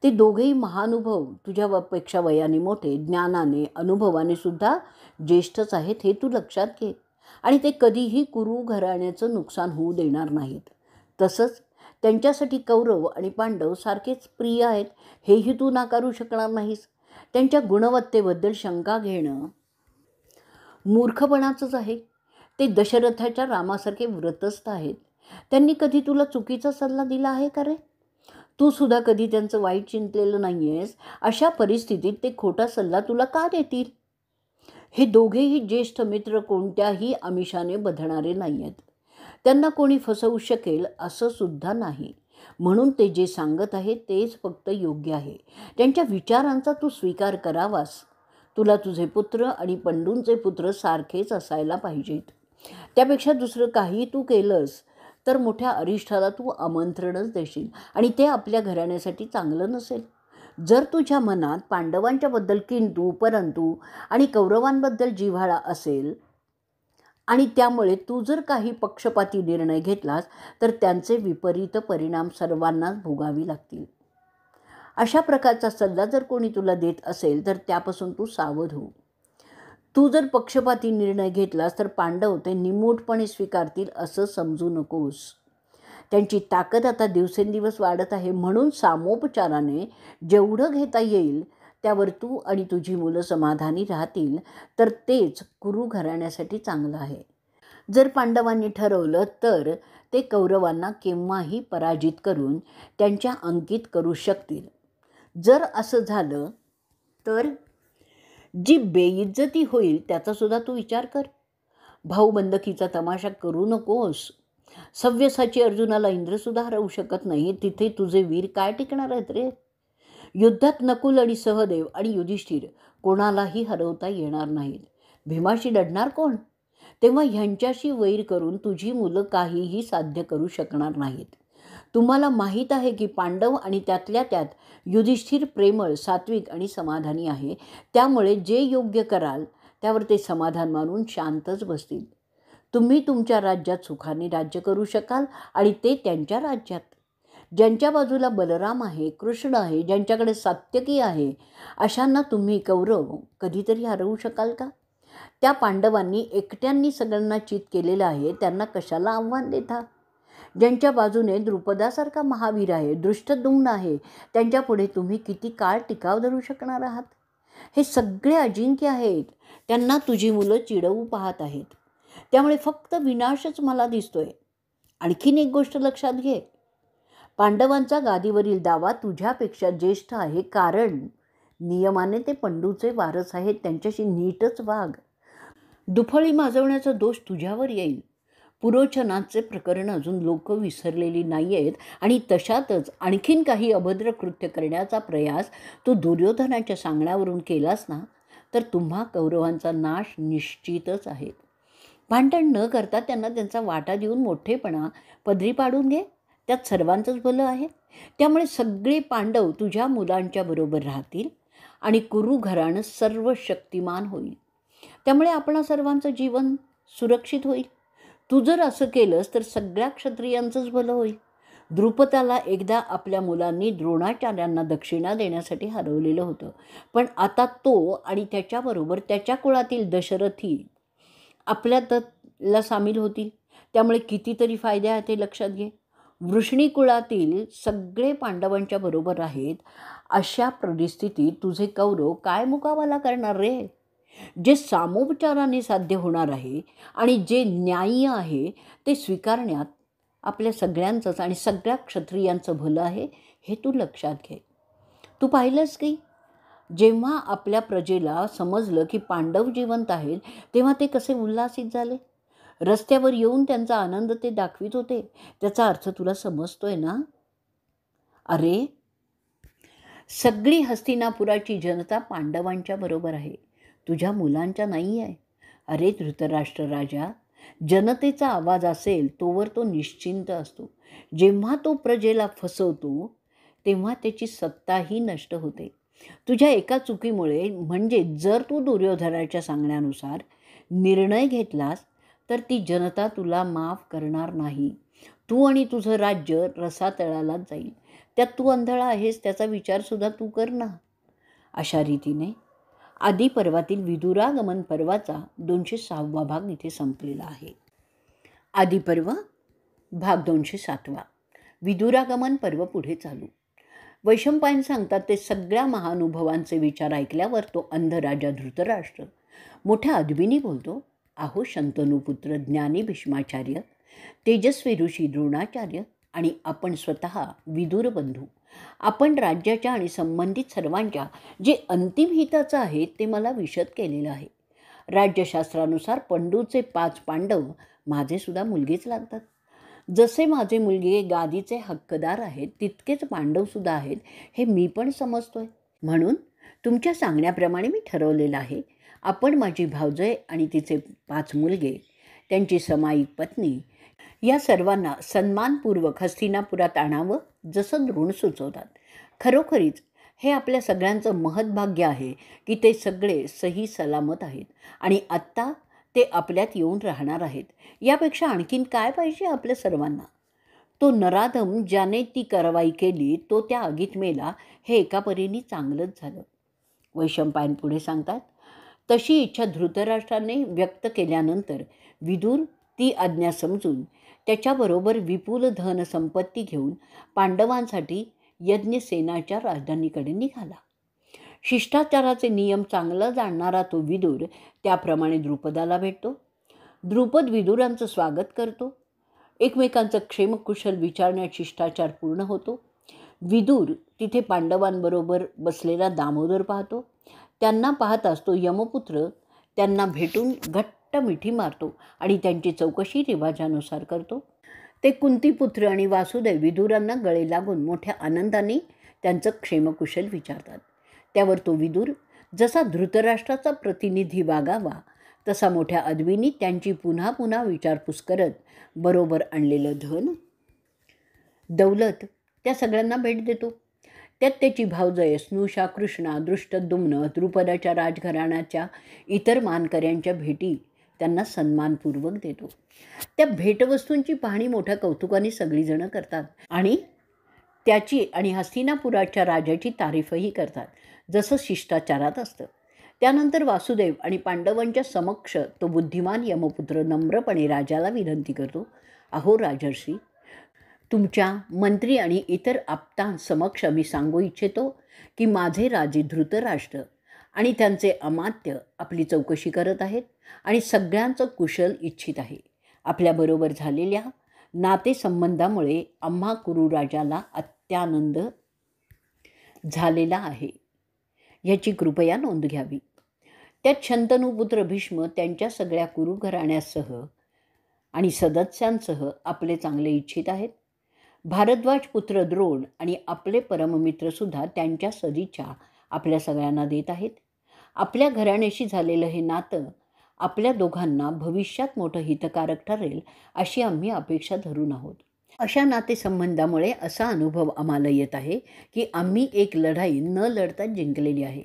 ते दोघेही महानुभव, तुझ्यापेक्षा वयाने मोठे, ज्ञानाने अनुभवाने सुद्धा ज्येष्ठच आहेत, हे तू लक्षात घे. आणि ते कधीही कुरु घराण्याचं नुकसान होऊ देणार नाहीत. तसंच त्यांच्यासाठी कौरव आणि पांडव सारखेच प्रिय आहेत, हेही तू नाकारू शकणार नाहीस. त्यांच्या गुणवत्तेबद्दल शंका घेणं मूर्खपणाचंच आहे. ते दशरथाच्या रामासारखे व्रतस्थ आहेत. त्यांनी कधी तुला चुकीचा सल्ला दिला आहे का रे? तू सुद्धा कधी त्यांचं वाईट चिंतलेलं नाही आहेस. अशा परिस्थितीत ते खोटा सल्ला तुला का देतील? हे दोघेही ज्येष्ठ मित्र कोणत्याही आमिषाने बधणारे नाही आहेत. त्यांना कोणी फसवू शकेल असं सुद्धा नाही. म्हणून ते जे सांगत आहे तेच फक्त योग्य आहे. त्यांच्या विचारांचा तू स्वीकार करावास. तुला तुझे पुत्र आणि पंडूंचे पुत्र सारखेच असायला पाहिजेत. त्यापेक्षा दुसरं काही तू केलंस तर मोठ्या अरिष्ठाला तू आमंत्रणच देशील आणि ते आपल्या घराण्यासाठी चांगलं नसेल. जर तुझ्या मनात पांडवांच्याबद्दल किंतु परंतु आणि कौरवांबद्दल जिव्हाळा असेल आणि त्यामुळे तू जर काही पक्षपाती निर्णय घेतलास तर त्यांचे विपरीत परिणाम सर्वांनाच भोगावी लागतील. अशा प्रकारचा सल्ला जर कोणी तुला देत असेल तर त्यापासून तू सावध हो. तू जर पक्षपाती निर्णय घेतलास तर पांडव ते निमूटपणे स्वीकारतील असं समजू नकोस. त्यांची ताकद आता दिवसेंदिवस वाढत आहे, म्हणून सामोपचाराने जेवढं घेता येईल त्यावर तू आणि तुझी मुलं समाधानी राहतील तर तेच कुरु घराण्यासाठी चांगलं आहे. जर पांडवांनी ठरवलं तर ते कौरवांना केव्हाही पराजित करून त्यांच्या अंकित करू शकतील. जर असं झालं तर जी बेइज्जती होईल त्याचासुद्धा तू विचार कर. भाऊबंदकीचा तमाशा करू नकोस. सव्यसाची अर्जुनाला इंद्रसुद्धा हरवू शकत नाही, तिथे तुझे वीर काय टिकणार आहेत रे? युद्धात नकुल आणि सहदेव आणि युधिष्ठिर कोणालाही हरवता येणार नाहीत. भीमाशी लढणार कोण? तेव्हा ह्यांच्याशी वैर करून तुझी मुलं काहीही साध्य करू शकणार नाहीत. तुम्हाला माहीत आहे की पांडव आणि त्यातल्या त्यात युधिष्ठिर प्रेमळ, सात्विक आणि समाधानी आहे. त्यामुळे जे योग्य कराल त्यावर ते समाधान मानून शांतच बसतील. तुम्ही तुमच्या राज्यात सुखाने राज्य करू शकाल आणि ते त्यांच्या राज्यात. ज्यांच्या बाजूला बलराम आहे, कृष्ण आहे, ज्यांच्याकडे सात्यकी आहे, अशांना तुम्ही कौरव कधीतरी हरवू शकाल का? त्या पांडवांनी एकट्यांनी सगळ्यांना चित केलेलं आहे, त्यांना कशाला आव्हान देता? ज्यांच्या बाजूने द्रुपदासारखा महावीर आहे, दृष्टद्युम्न आहे, त्यांच्यापुढे तुम्ही किती काळ टिकाव धरू शकणार आहात? हे सगळे अजिंक्य आहेत. त्यांना तुझी मुलं चिडवू पाहत आहेत. त्यामुळे फक्त विनाशच मला दिसतोय. आणखीन एक गोष्ट लक्षात घे. पांडवांचा गादीवरील दावा तुझ्यापेक्षा ज्येष्ठ आहे, कारण नियमाने ते पंडूचे वारस आहेत. त्यांच्याशी नीटच वाग. दुफळी माजवण्याचा दोष तुझ्यावर येईल. पुरोचनाचे प्रकरण अजून लोक विसरलेली नाही आहेत आणि तशातच आणखीन काही अभद्र कृत्य करण्याचा प्रयास तू दुर्योधनाच्या सांगण्यावरून केलास ना, तर तुम्हा कौरवांचा नाश निश्चितच आहे. भांडण न करता त्यांना त्यांचा वाटा देऊन मोठेपणा पदरी पाडून घे. त्यात सर्वांचंच भलं आहे. त्यामुळे सगळे पांडव तुझ्या मुलांच्या बरोबर राहतील आणि कुरु घराणं सर्व शक्तिमान होईल. त्यामुळे आपणा सर्वांचं जीवन सुरक्षित होईल. तू जर असं केलंस तर सगळ्या क्षत्रियांचंच भलं होईल. द्रुपदाला एकदा आपल्या मुलांनी द्रोणाचार्यांना दक्षिणा देण्यासाठी हरवलेलं होतं, पण आता तो आणि त्याच्याबरोबर त्याच्या कुळातील दशरथी आपल्यातला सामील होतील. त्यामुळे कितीतरी फायदे आहेत ते लक्षात घे. वृष्णी कुळातील सगळे पांडवांच्या बरोबर आहेत. अशा परिस्थितीत तुझे कौरव काय मुकाबला करणार रे? जे सामोपचाराने साध्य होणार आहे आणि जे न्याय्य आहे ते स्वीकारण्यात आपल्या सगळ्यांचंच आणि सगळ्या क्षत्रियांचं भलं आहे, हे तू लक्षात घे. तू पाहिलंस की जेव्हा आपल्या प्रजेला समजलं की पांडव जिवंत आहेत तेव्हा ते कसे उल्हासित झाले. रस्त्यावर येऊन त्यांचा आनंद ते दाखवित होते. त्याचा अर्थ तुला समजतोय ना? अरे, सगळी हस्तिनापुराची जनता पांडवांच्या बरोबर आहे, तुझ्या मुलांच्या नाही आहे. अरे धृतराष्ट्र राजा, जनतेचा आवाज असेल तोवर तो निश्चिंत असतो. जेव्हा तो प्रजेला फसवतो तेव्हा त्याची सत्ताही नष्ट होते. तुझ्या एका चुकीमुळे, म्हणजे जर तू दुर्योधनाच्या सांगण्यानुसार निर्णय घेतलास तर ती जनता तुला माफ करणार नाही. तू आणि तुझं राज्य रसातळालाच जाईल. त्यात तू आंधळा आहेस त्याचा विचारसुद्धा तू कर ना. अशा रीतीने आदिपर्वातील विदुरागमन पर्वाचा 206वा भाग इथे संपलेला आहे. आदिपर्व भाग 207. विदुरागमन पर्व पुढे चालू. वैशंपायन सांगतात ते सगळ्या महानुभवांचे विचार ऐकल्यावर तो अंध राजा धृतराष्ट्र मोठ्या अदबीने बोलतो. अहो शंतनुपुत्र ज्ञानी भीष्माचार्य, तेजस्वी ऋषी द्रोणाचार्य आणि आपण स्वतः विदुर बंधू, आपण राज्याच्या आणि संबंधित सर्वांच्या जे अंतिम हिताचं आहे ते मला विशद केलेलं आहे. राज्यशास्त्रानुसार पंडूचे 5 पांडव माझेसुद्धा मुलगेच लागतात. जसे माझे मुलगे गादीचे हक्कदार आहेत तितकेच पांडवसुद्धा आहेत हे मी पण समजतोय. म्हणून तुमच्या सांगण्याप्रमाणे मी ठरवलेलं आहे, आपण माझी भावजय आणि तिचे 5 मुलगे, त्यांची समाईक पत्नी या सर्वांना सन्मानपूर्वक हस्तिनापुरात आणावं जसं द्रोण सुचवतात. खरोखरीच हे आपल्या सगळ्यांचं महत्भाग्य आहे की ते सगळे सही सलामत आहेत आणि आत्ता ते आपल्यात येऊन राहणार आहेत. यापेक्षा आणखीन काय पाहिजे आपल्या सर्वांना. तो नराधम ज्याने ती कारवाई केली तो त्या आगीत मेला, हे एका परीने चांगलंच झालं. वैशंपायन पुढे सांगतात, तशी इच्छा धृतराष्ट्राने व्यक्त केल्यानंतर विदुर ती आज्ञा समजून त्याच्याबरोबर विपुल धनसंपत्ती घेऊन पांडवांसाठी यज्ञसेनाच्या राजधानीकडे निघाला. शिष्टाचाराचे नियम चांगलं जाणणारा तो विदुर त्याप्रमाणे द्रुपदाला भेटतो. द्रुपद विदुरांचं स्वागत करतो. एकमेकांचं क्षेमकुशल विचारण्यात शिष्टाचार पूर्ण होतो. विदुर तिथे पांडवांबरोबर बसलेला दामोदर पाहतो. त्यांना पाहताच तो यमपुत्र त्यांना भेटून घट्ट मिठी मारतो आणि त्यांची चौकशी रिवाजानुसार करतो. ते कुंतीपुत्र आणि वासुदेव विदुरांना गळे लागून मोठ्या आनंदाने त्यांचं क्षेमकुशल विचारतात. त्यावर तो विदुर जसा धृतराष्ट्राचा प्रतिनिधी वागावा तसा मोठ्या अदबीने त्यांची पुन्हा पुन्हा विचारपूस करत बरोबर आणलेलं धन दौलत त्या सगळ्यांना भेट देतो. त्यात त्याची भावजय स्नुषा, कृष्णा, दृष्टद्युम्न, द्रुपदाच्या राजघराण्याच्या इतर मानकऱ्यांच्या भेटी त्यांना सन्मानपूर्वक देतो. त्या भेटवस्तूंची पाहणी मोठ्या कौतुकाने सगळीजणं करतात आणि त्याची आणि हस्तिनापुराच्या राजाची तारीफही करतात जसं शिष्टाचारात असतं. त्यानंतर वासुदेव आणि पांडवांच्या समक्ष तो बुद्धिमान यमपुत्र नम्रपणे राजाला विनंती करतो, अहो राजर्षी, तुमच्या मंत्री आणि इतर आप्तांसमक्ष मी सांगू इच्छितो की माझे राजे धृतराष्ट्र आणि त्यांचे अमात्य आपली चौकशी करत आहेत आणि सगळ्यांचं कुशल इच्छित आहे. आपल्याबरोबर झालेल्या नातेसंबंधामुळे आम्हा कुरु राजाला अत्यानंद झालेला आहे, ह्याची कृपया नोंद घ्यावी. त्यात शंतनुपुत्र भीष्म त्यांच्या सगळ्या कुरु घराण्यासह आणि सदस्यांसह आपले चांगले इच्छित आहेत. भारद्वाज पुत्र द्रोण आणि आपले परममित्रसुद्धा त्यांच्या सदिच्छा आपल्या सगळ्यांना देत आहेत. आपल्या घराण्याशी झालेलं हे नातं आपल्या दोघांना भविष्यात मोठं हितकारक ठरेल अशी आम्ही अपेक्षा धरून आहोत. अशा नातेसंबंधामुळे असा अनुभव आम्हाला येत आहे की आम्ही एक लढाई न लढता जिंकलेली आहे.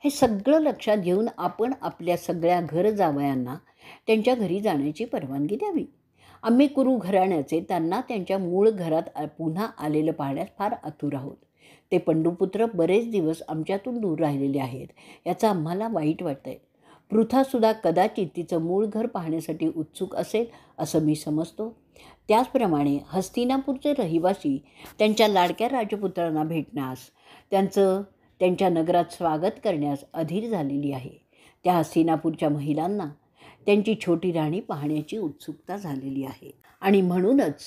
हे सगळं लक्षात घेऊन आपण आपल्या सगळ्या घर जावयांना त्यांच्या घरी जाण्याची परवानगी द्यावी. आम्ही कुरु घराण्याचे त्यांना त्यांच्या मूळ घरात पुन्हा आलेलं पाहण्यास फार आतुर आहोत. ते पंडुपुत्र बरेच दिवस आमच्यातून दूर राहिलेले आहेत याचं आम्हाला वाईट वाटतं आहे. पृथासुद्धा कदाचित तिचं मूळ घर पाहण्यासाठी उत्सुक असेल असं मी समजतो. त्याचप्रमाणे हस्तिनापूरचे रहिवासी त्यांच्या लाडक्या राजपुत्रांना भेटण्यास, त्यांच्या नगरात स्वागत करण्यास अधीर झालेली आहे. त्या हस्तिनापूरच्या महिलांना त्यांची छोटी राणी पाहण्याची उत्सुकता झालेली आहे. आणि म्हणूनच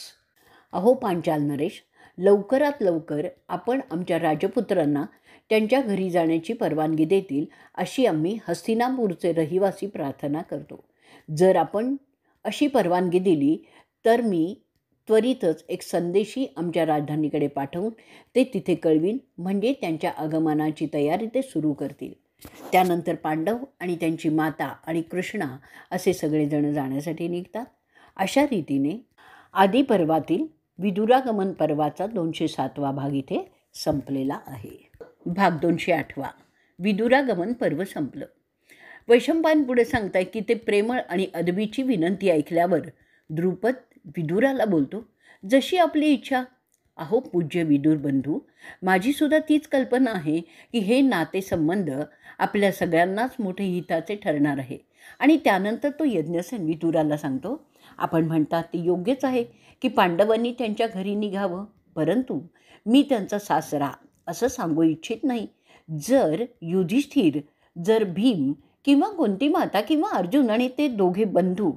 अहो पांचाल नरेश, लवकरात लवकर आपण आमच्या राजपुत्रांना त्यांच्या घरी जाण्याची परवानगी देतील अशी आम्ही हस्तिनापूरचे रहिवासी प्रार्थना करतो. जर आपण अशी परवानगी दिली तर मी त्वरितच एक संदेशी आमच्या राजधानीकडे पाठवून ते तिथे कळवीन, म्हणजे त्यांच्या आगमनाची तयारी ते सुरू करतील. त्यानंतर पांडव आणि त्यांची माता आणि कृष्णा असे सगळेजण जाण्यासाठी निघतात. अशा रीतीने आदिपर्वातील विदुरागमन पर्वाचा 207वा भाग इथे संपलेला आहे. भाग 208. विदुरागमन पर्व संपलं. वैशंपायन पुढे सांगताय की ते प्रेमळ आणि अदबीची विनंती ऐकल्यावर द्रुपद विदुराला बोलतो, जशी आपली इच्छा. अहो पूज्य विदुर बंधू, माझीसुद्धा तीच कल्पना आहे की हे नातेसंबंध आपल्या सगळ्यांनाच मोठे हिताचे ठरणार आहे. आणि त्यानंतर तो यज्ञसेन विदुराला सांगतो, आपण म्हणतात ते योग्यच आहे की पांडवांनी त्यांच्या घरी निघावं, परंतु मी त्यांचा सासरा असं सांगू इच्छित नाही. जर युधिष्ठिर, जर भीम किंवा कोणती माता किंवा अर्जुन आणि ते दोघे बंधू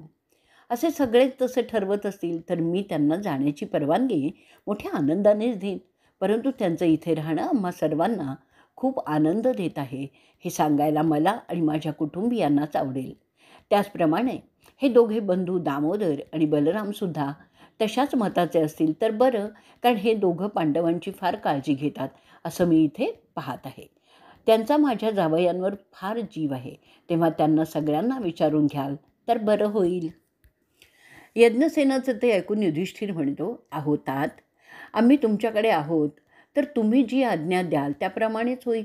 असे सगळेच तसे ठरवत असतील तर मी त्यांना जाण्याची परवानगी मोठ्या आनंदानेच देईन. परंतु त्यांचं इथे राहणं आम्हा सर्वांना खूप आनंद देत आहे हे सांगायला मला आणि माझ्या कुटुंबियांनाच आवडेल. त्याचप्रमाणे हे दोघे बंधू दामोदर आणि बलरामसुद्धा तशाच मताचे असतील तर बरं, कारण हे दोघं पांडवांची फार काळजी घेतात असं मी इथे पाहत आहे. त्यांचा माझ्या जावयांवर फार जीव आहे, तेव्हा त्यांना सगळ्यांना विचारून घ्याल तर बरं होईल. यज्ञसेनाचं ते ऐकून युधिष्ठिर म्हणतो, आहो तात, आम्ही तुमच्याकडे आहोत तर तुम्ही जी आज्ञा द्याल त्याप्रमाणेच होईल.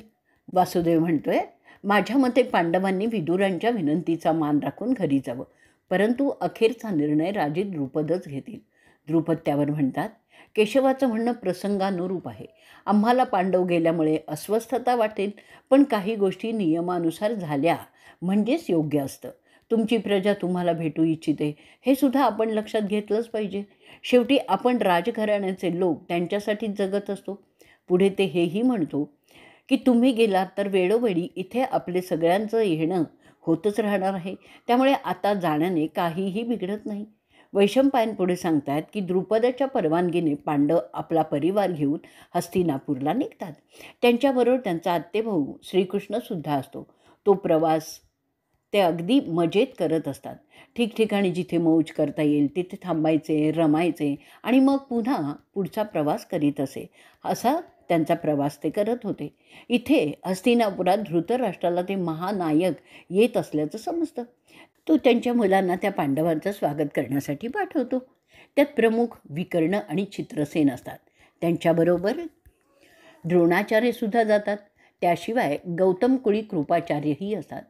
वासुदेव म्हणतोय, माझ्या मते पांडवांनी विदुरांच्या विनंतीचा मान राखून घरी जावं, परंतु अखेरचा निर्णय राजे द्रुपदच घेतील. द्रुपद त्यावर म्हणतात, केशवाचं म्हणणं प्रसंगानुरूप आहे. आम्हाला पांडव गेल्यामुळे अस्वस्थता वाटेल, पण काही गोष्टी नियमानुसार झाल्या म्हणजेच योग्य असतं. तुमची प्रजा तुम्हाला भेटू इच्छिते हे सुद्धा आपण लक्षात घेतलंच पाहिजे. शेवटी आपण राजघराण्याचे लोक त्यांच्यासाठीच जगत असतो. पुढे ते हेही म्हणतो की तुम्ही गेलात तर वेळोवेळी इथे आपले सगळ्यांचं येणं होतच राहणार आहे, त्यामुळे आता जाण्याने काहीही बिघडत नाही. वैशंपायन पुढे सांगतात की द्रुपदाच्या परवानगीने पांडव आपला परिवार घेऊन हस्तिनापूरला निघतात. त्यांच्याबरोबर त्यांचा आत्तेभाऊ श्रीकृष्णसुद्धा असतो. तो प्रवास ते अगदी मजेत करत असतात. ठिकठिकाणी जिथे मौज करता येईल तिथे थांबायचे, रमायचे आणि मग पुन्हा पुढचा प्रवास करीत असे. असा त्यांचा प्रवास ते करत होते. इथे हस्तिनापुरात धृतराष्ट्राला ते महानायक येत असल्याचं समजतं. तो त्यांच्या मुलांना त्या पांडवांचं स्वागत करण्यासाठी पाठवतो. त्यात प्रमुख विकर्ण आणि चित्रसेन असतात. त्यांच्याबरोबर द्रोणाचार्यसुद्धा जातात. त्याशिवाय गौतम कुळी कृपाचार्यही असतात.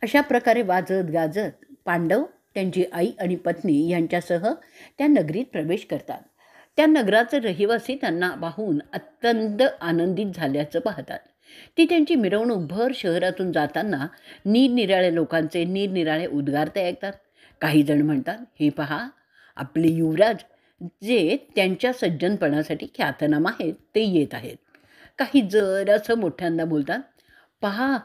अशा प्रकारे वाजत गाजत पांडव त्यांची आई आणि पत्नी यांच्यासह त्या नगरीत प्रवेश करतात. त्या नगराचे रहिवासी त्यांना पाहून अत्यंत आनंदित झाल्याचं पाहतात. ती त्यांची मिरवणूक भर शहरातून जाताना निरनिराळ्या लोकांचे निरनिराळे उद्गार ते ऐकतात. काही जण म्हणतात, हे पहा, आपले युवराज जे त्यांच्या सज्जनपणासाठी ख्यातनाम आहेत ते येत आहेत. काही जरासं मोठ्यांदा बोलतात, पहा,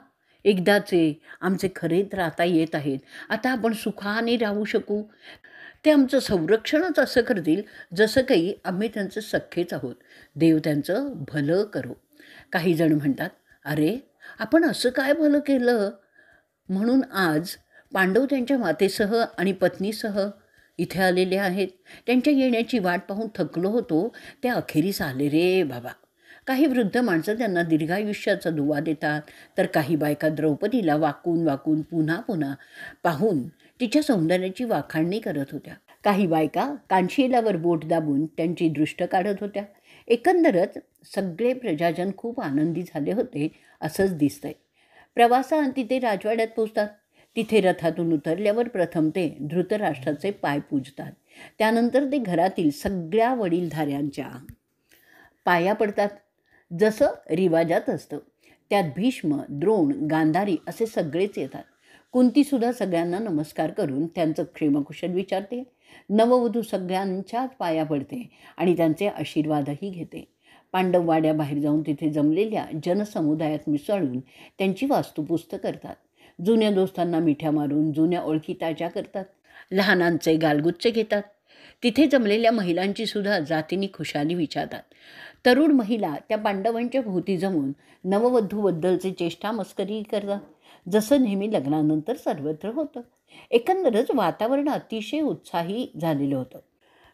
एकदाचे आमचे खरेच राहता येत आहेत. आता आपण सुखाने राहू शकू. ते आमचं संरक्षणच असं करतील जसं काही आम्ही त्यांचं सख्खेच आहोत. देव त्यांचं भलं करो. काही जण म्हणतात, अरे आपण असं काय भलं केलं म्हणून आज पांडव त्यांच्या मातेसह आणि पत्नीसह इथे आलेले आहेत. त्यांच्या येण्याची वाट पाहून थकलो होतो, ते अखेरीस आले रे बाबा. काही वृद्ध माणसं त्यांना दीर्घायुष्याचा दुवा देतात, तर काही बायका द्रौपदीला वाकून वाकून पुन्हा पुन्हा पाहून तिच्या सौंदर्याची वाखाणणी करत होत्या. काही बायका कानशिलावर बोट दाबून त्यांची दृष्ट काढत होत्या. एकंदरच सगळे प्रजाजन खूप आनंदी झाले होते असंच दिसतंय. प्रवासाअंती ते राजवाड्यात पोचतात. तिथे रथातून उतरल्यावर प्रथम ते धृतराष्ट्राचे पाय पूजतात. त्यानंतर ते घरातील सगळ्या वडीलधाऱ्यांच्या पाया पडतात, जसं रिवाजात असतं. त्यात भीष्म, द्रोण, गांधारी असे सगळेच येतात. कुंतीसुद्धा सगळ्यांना नमस्कार करून त्यांचं क्षेमकुशल विचारते. नववधू सगळ्यांच्याच पाया पडते आणि त्यांचे आशीर्वादही घेते. पांडव वाड्याबाहेर जाऊन तिथे जमलेल्या जनसमुदायात मिसळून त्यांची वास्तुपुस्त करतात. जुन्या दोस्तांना मिठ्या मारून जुन्या ओळखी ताज्या करतात. लहानांचे गालगुच्चे घेतात. तिथे जमलेल्या महिलांची सुद्धा जातीने खुशाली विचारतात. तरुण महिला त्या पांडवांच्या भोवती जमून नववधूबद्दलचे चेष्टा मस्करी करतात, जसं नेहमी लग्नानंतर सर्वत्र होतं. एकंदरच वातावरण अतिशय उत्साही झालेलं होतं.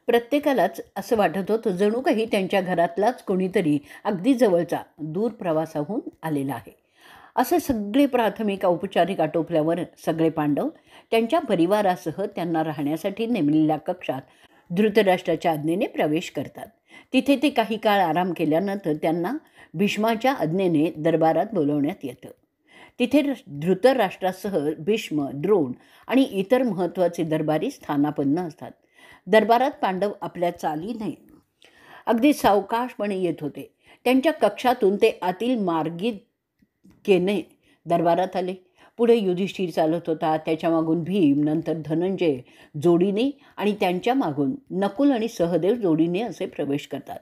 प्रत्येकालाच असं वाटत होतं जणू काही त्यांच्या घरातलाच कोणीतरी अगदी जवळचा दूर प्रवासाहून आलेला आहे. असे सगळे प्राथमिक औपचारिक आटोपल्यावर सगळे पांडव त्यांच्या परिवारासह त्यांना राहण्यासाठी नेमलेल्या कक्षात धृतराष्ट्राच्या आज्ञेने प्रवेश करतात. तिथे ते काही काळ आराम केल्यानंतर त्यांना भीष्माच्या आज्ञेने दरबारात बोलवण्यात येतं. तिथे धृतराष्ट्रासह भीष्म, द्रोण आणि इतर महत्त्वाचे दरबारी स्थानापन्न असतात. दरबारात पांडव आपल्या चालीने अगदी सावकाशपणे येत होते. त्यांच्या कक्षातून ते आतील मार्गिकेने दरबारात आले. पुढे युधिष्ठिर चालत होता, त्याच्या मागून भीम, नंतर धनंजय जोडीने आणि त्यांच्या मागून नकुल आणि सहदेव जोडीने असे प्रवेश करतात.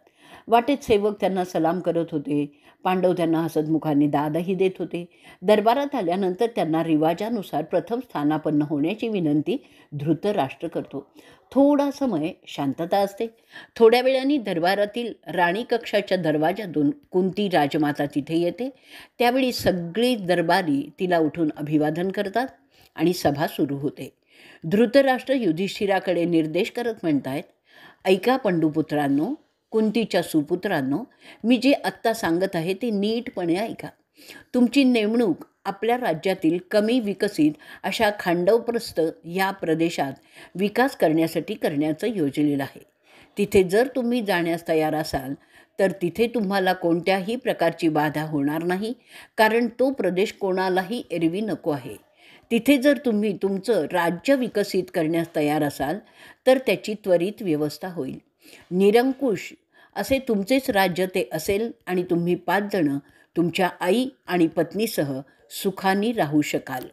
वाटेत सेवक त्यांना सलाम करत होते. पांडव त्यांना हसतमुखाने दादही देत होते. दरबारात आल्यानंतर त्यांना रिवाजानुसार प्रथम स्थानापन्न होण्याची विनंती धृतराष्ट्र करतो. थोडा समय शांतता असते. थोड्या वेळाने दरबारातील राणी कक्षाच्या दरवाजातून कुंती राजमाता तिथे येते. त्यावेळी सगळे दरबारी तिला उठून अभिवादन करतात आणि सभा सुरू होते. धृतराष्ट्र युधिष्ठिराकडे निर्देश करत म्हणतायत, ऐका पंडुपुत्रांनो, कुंतीच्या सुपुत्रांनो, मी जे आत्ता सांगत आहे ते नीटपणे ऐका. तुमची नेमणूक आपल्या राज्यातील कमी विकसित अशा खांडवप्रस्थ या प्रदेशात विकास करण्यासाठी करण्याचं योजलेलं आहे. तिथे जर तुम्ही जाण्यास तयार असाल तर तिथे तुम्हाला कोणत्याही प्रकारची बाधा होणार नाही, कारण तो प्रदेश कोणालाही एरवी नको आहे. तिथे जर तुम्ही तुमचं राज्य विकसित करण्यास तयार असाल तर त्याची त्वरित व्यवस्था होईल. निरंकुश असे तुमचेच राज्य ते असेल आणि तुम्ही 5 जण तुमच्या आई आणि पत्नीसह सुखाने राहू शकाल.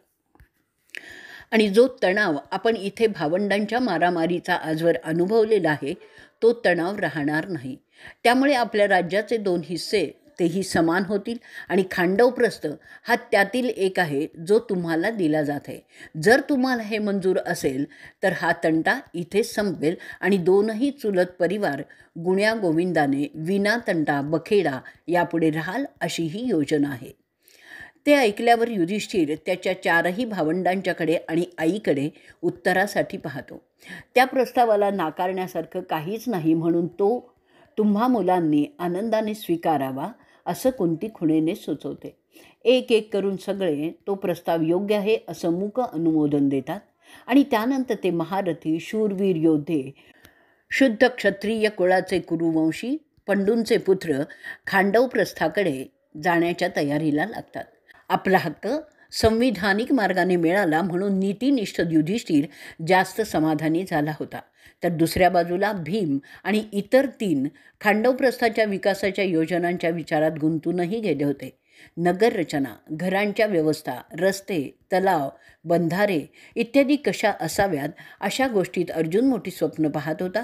आणि जो तणाव आपण इथे भावंडांच्या मारामारीचा आजवर अनुभवलेला आहे तो तणाव राहणार नाही. त्यामुळे आपल्या राज्याचे 2 हिस्से तेही समान होतील आणि खांडवप्रस्थ हा त्यातील एक आहे जो तुम्हाला दिला जात आहे. जर तुम्हाला हे मंजूर असेल तर हा तंटा इथेच संपेल आणि 2ही चुलत परिवार गुण्या गोविंदाने विना तंटा बखेडा यापुढे राहाल, अशी ही योजना आहे. ते ऐकल्यावर युधिष्ठिर त्याच्या 4ही भावंडांच्याकडे आणि आईकडे उत्तरासाठी पाहतो. त्या प्रस्तावाला नाकारण्यासारखं काहीच नाही म्हणून तो तुम्हा मुलांनी आनंदाने स्वीकारावा असं कुंती खुणेने सुचवते. एक एक करून सगळे तो प्रस्ताव योग्य आहे असं मूक अनुमोदन देतात आणि त्यानंतर ते महारथी शूरवीर योद्धे, शुद्ध क्षत्रिय कुळाचे कुरुवंशी पंडूंचे पुत्र खांडवप्रस्थाकडे जाण्याच्या तयारीला लागतात. आपला हक्क संविधानिक मार्गाने मिळाला म्हणून नीतिनिष्ठ युधिष्ठिर जास्त समाधानी झाला होता. तर दुसऱ्या बाजूला भीम आणि इतर 3 खांडवप्रस्थाच्या विकासाच्या योजनांच्या विचारात गुंतूनही गेले होते. नगररचना, घरांच्या व्यवस्था, रस्ते, तलाव, बंधारे इत्यादी कशा असाव्यात अशा गोष्टीत अर्जुन मोठी स्वप्न पाहत होता.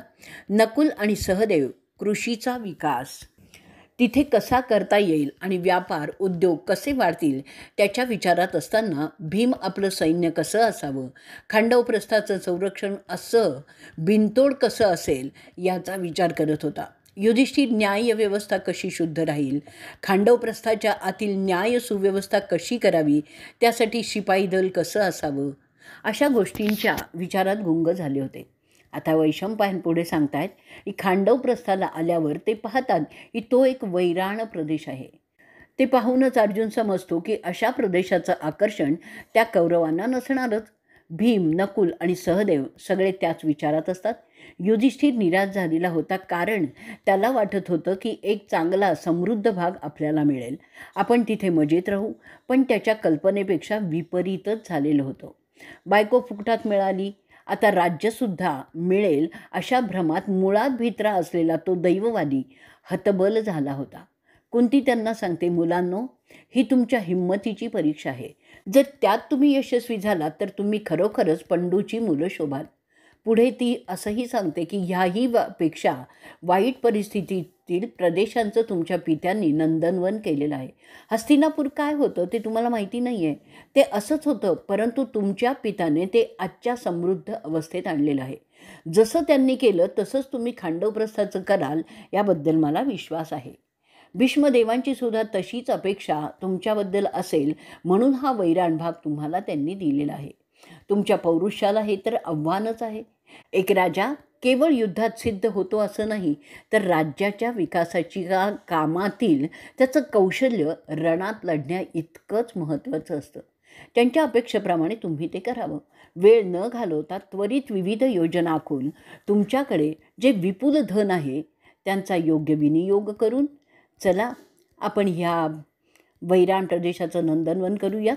नकुल आणि सहदेव कृषीचा विकास तिथे कसा करता येईल आणि व्यापार उद्योग कसे वाढतील त्याच्या विचारात असताना भीम आपलं सैन्य कसं असावं, खांडवप्रस्थाचं संरक्षण असं बिनतोड कसं असेल याचा विचार करत होता. युधिष्ठिर न्यायव्यवस्था कशी शुद्ध राहील, खांडवप्रस्थाच्या आतील न्याय सुव्यवस्था कशी करावी, त्यासाठी शिपाई दल कसं असावं, अशा गोष्टींच्या विचारात गुंग झाले होते. आता वैशंपायन पुढे सांगतायत की खांडवप्रस्थाला आल्यावर ते पाहतात की तो एक वैराण प्रदेश आहे. ते पाहूनच अर्जुन समजतो की अशा प्रदेशाचं आकर्षण त्या कौरवांना नसणारच. भीम, नकुल आणि सहदेव सगळे त्याच विचारात असतात. युधिष्ठिर निराश झालेला होता, कारण त्याला वाटत होतं की एक चांगला समृद्ध भाग आपल्याला मिळेल, आपण तिथे मजेत राहू. पण त्याच्या कल्पनेपेक्षा विपरीतच झालेलं होतं. बायको फुकटात मिळाली, आता राज्यसुद्धा मिळेल अशा भ्रमात मुळात भित्रा असलेला तो दैववादी हतबल झाला होता. कुंती त्यांना सांगते, मुलांनो, ही तुमच्या हिंमतीची परीक्षा आहे. जर त्यात तुम्ही यशस्वी झालात तर तुम्ही खरोखरच पंडूची मुलं शोभाल. पुढे ती असंही सांगते की ह्याही पेक्षा वाईट परिस्थितीतील प्रदेशांचं तुमच्या पित्यांनी नंदनवन केलेलं आहे. हस्तिनापूर काय होतं ते तुम्हाला माहिती नाही आहे. ते असंच होतं, परंतु तुमच्या पित्याने ते आजच्या समृद्ध अवस्थेत आणलेलं आहे. जसं त्यांनी केलं तसंच तुम्ही खांडवप्रस्थाचं कराल याबद्दल मला विश्वास आहे. भीष्मदेवांची सुद्धा तशीच अपेक्षा तुमच्याबद्दल असेल, म्हणून हा वैराण भाग तुम्हाला त्यांनी दिलेला आहे. तुमच्या पौरुष्याला हे तर आव्हानच आहे. एक राजा केवळ युद्धात सिद्ध होतो असं नाही, तर राज्याच्या विकासाची कामातील त्याचं कौशल्य रणात लढण्या इतकंच महत्त्वाचं असतं. त्यांच्या अपेक्षेप्रमाणे तुम्ही ते करावं. वेळ न घालवता त्वरित विविध योजना आखून तुमच्याकडे जे विपुल धन आहे त्यांचा योग्य विनियोग करून चला आपण ह्या वैराण प्रदेशाचं नंदनवन करूया.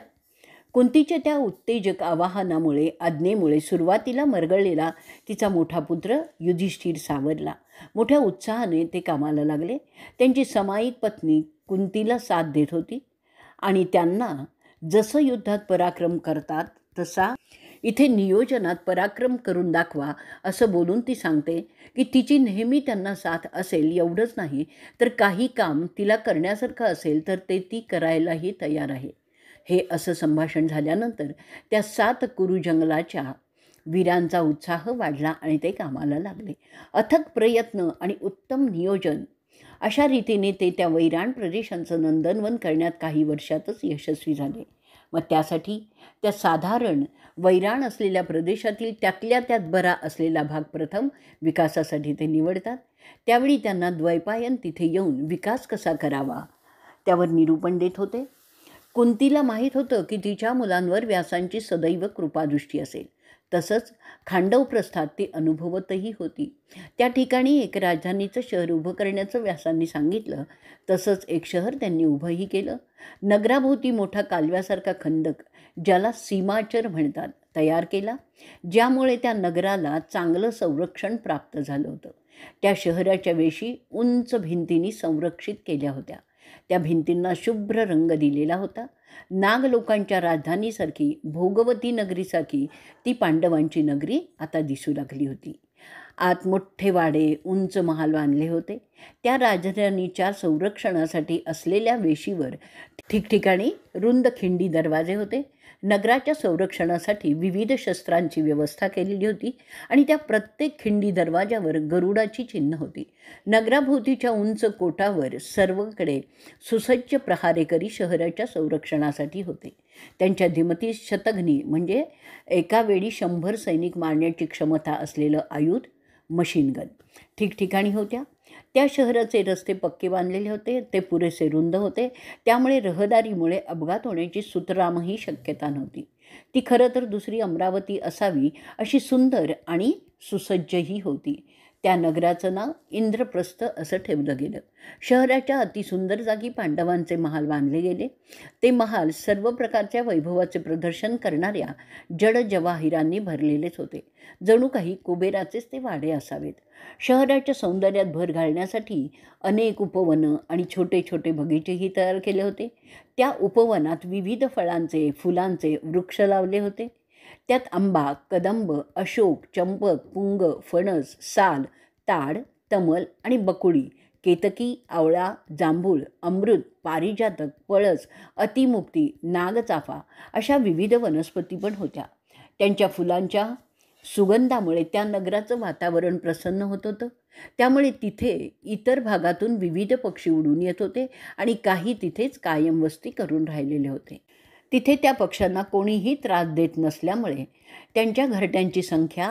कुंतीच्या त्या उत्तेजक आवाहनामुळे आज्ञेमुळे सुरुवातीला मरगळलेला तिचा मोठा पुत्र युधिष्ठिर सावरला. मोठ्या उत्साहाने ते कामाला लागले. त्यांची समाईक पत्नी कुंतीला साथ देत होती आणि त्यांना जसं युद्धात पराक्रम करतात तसा इथे नियोजनात पराक्रम करून दाखवा असं बोलून ती सांगते की तिची नेहमी त्यांना साथ असेल एवढंच नाही, तर काही काम तिला करण्यासारखं असेल तर ते ती करायलाही तयार आहे. हे असं संभाषण झाल्यानंतर त्या 7 कुरु जंगलाच्या वीरांचा उत्साह वाढला आणि ते कामाला लागले. अथक प्रयत्न आणि उत्तम नियोजन अशा रीतीने ते त्या वैराण प्रदेशांचं नंदनवन करण्यात काही वर्षातच यशस्वी झाले. मग त्यासाठी त्या साधारण वैराण असलेल्या प्रदेशातील त्यातल्या त्यात बरा असलेला भाग प्रथम विकासासाठी ते निवडतात. त्यावेळी त्यांना द्वैपायन तिथे येऊन विकास कसा करावा त्यावर निरूपण देत होते. कुंतीला माहीत होतं की तिच्या मुलांवर व्यासांची सदैव कृपादृष्टी असेल. तसंच खांडवप्रस्थात ती अनुभवतही होती. त्या ठिकाणी एक राजधानीचं शहर उभं करण्याचं व्यासांनी सांगितलं. तसंच एक शहर त्यांनी उभंही केलं. नगराभोवती मोठा कालव्यासारखा खंदक, ज्याला सीमाचर म्हणतात, तयार केला, ज्यामुळे त्या नगराला चांगलं संरक्षण प्राप्त झालं होतं. त्या शहराच्या वेशी उंच भिंतींनी संरक्षित केल्या होत्या. त्या भिंतींना शुभ्र रंग दिलेला होता. नाग लोकांच्या राजधानीसारखी, भोगवती नगरीसारखी ती पांडवांची नगरी आता दिसू लागली होती. आत मोठे वाडे, उंच महाल बांधले होते. त्या राजधानीच्या संरक्षणासाठी असलेल्या वेशीवर ठिकठिकाणी रुंद खिंडी दरवाजे होते. नगराच्या संरक्षणासाठी विविध शस्त्रांची व्यवस्था केलेली होती आणि त्या प्रत्येक खिंडी दरवाजावर गरुडाची चिन्ह होती. नगराभोवतीच्या उंच कोटावर सर्वकडे सुसज्ज प्रहारेकरी शहराच्या संरक्षणासाठी होते. त्यांच्या धिमती शतघ्नी म्हणजे एका वेळी 100 सैनिक मारण्याची क्षमता असलेलं आयुध, मशीनगन ठिकठिकाणी होत्या. त्या शहराचे रस्ते पक्के बांधलेले होते. ते पुरेसे रुंद होते, त्यामुळे रहदारीमुळे अपघात होण्याची सुतरामही शक्यता नव्हती. ती खरं तर दुसरी अमरावती असावी अशी सुंदर आणि सुसज्जही होती. त्या नगराचं नाव इंद्रप्रस्थ असं ठेवलं गेलं. शहराच्या अतिसुंदर जागी पांडवांचे महाल बांधले गेले. ते महाल सर्व प्रकारच्या वैभवाचे प्रदर्शन करणाऱ्या जड जवाहिरांनी भरलेलेच होते. जणू काही कुबेराचेच ते वाडे असावेत. शहराच्या सौंदर्यात भर घालण्यासाठी अनेक उपवनं आणि छोटे छोटे बगीचेही तयार केले होते. त्या उपवनात विविध फळांचे, फुलांचे वृक्ष लावले होते. त्यात आंबा, कदंब, अशोक, चंपक, पुंग, फणस, साल, ताड, तमल आणि बकुळी, केतकी, आवळा, जांभूळ, अमृत, पारिजातक, पळस, अतिमुक्ती, नागचाफा अशा विविध वनस्पती पण होत्या. त्यांच्या फुलांच्या सुगंधामुळे त्या नगराचं वातावरण प्रसन्न होत होतं. त्यामुळे तिथे इतर भागातून विविध पक्षी उडून येत होते आणि काही तिथेच कायम वस्ती करून राहिलेले होते. तिथे त्या पक्ष्यांना कोणीही त्रास देत नसल्यामुळे त्यांच्या घरट्यांची संख्या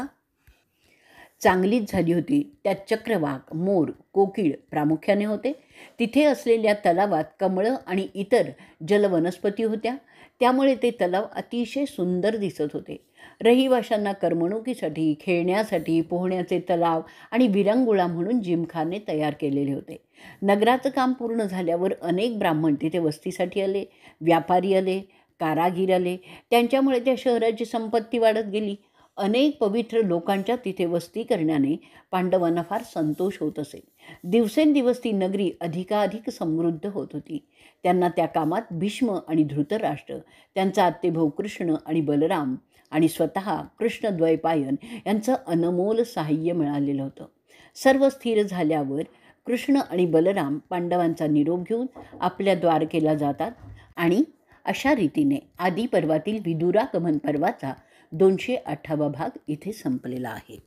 चांगलीच झाली होती. त्यात चक्रवाक, मोर, कोकिळ प्रामुख्याने होते. तिथे असलेल्या तलावात कमळं आणि इतर जलवनस्पती होत्या. त्यामुळे ते तलाव अतिशय सुंदर दिसत होते. रहिवाशांना करमणुकीसाठी, खेळण्यासाठी पोहण्याचे तलाव आणि विरंगुळा म्हणून जिमखाने तयार केलेले होते. नगराचं काम पूर्ण झाल्यावर अनेक ब्राह्मण तिथे वस्तीसाठी आले, व्यापारी आले, कारागीर आले. त्यांच्यामुळे त्या शहराची संपत्ती वाढत गेली. अनेक पवित्र लोकांच्या तिथे वस्ती करण्याने पांडवांना फार संतोष होत असे. दिवसेंदिवस ती नगरी अधिकाधिक समृद्ध होत होती. त्यांना त्या कामात भीष्म आणि धृतराष्ट्र, त्यांचा आत्तेभाऊ कृष्ण आणि बलराम आणि स्वतः कृष्णद्वैपायन यांचं अनमोल साहाय्य मिळालेलं होतं. सर्व स्थिर झाल्यावर कृष्ण आणि बलराम पांडवांचा निरोप घेऊन आपल्या द्वारकेला जातात आणि अशा रीतीने आदी पर्वातील विदुरागमन पर्वाचा 208वा भाग इथे संपलेला आहे.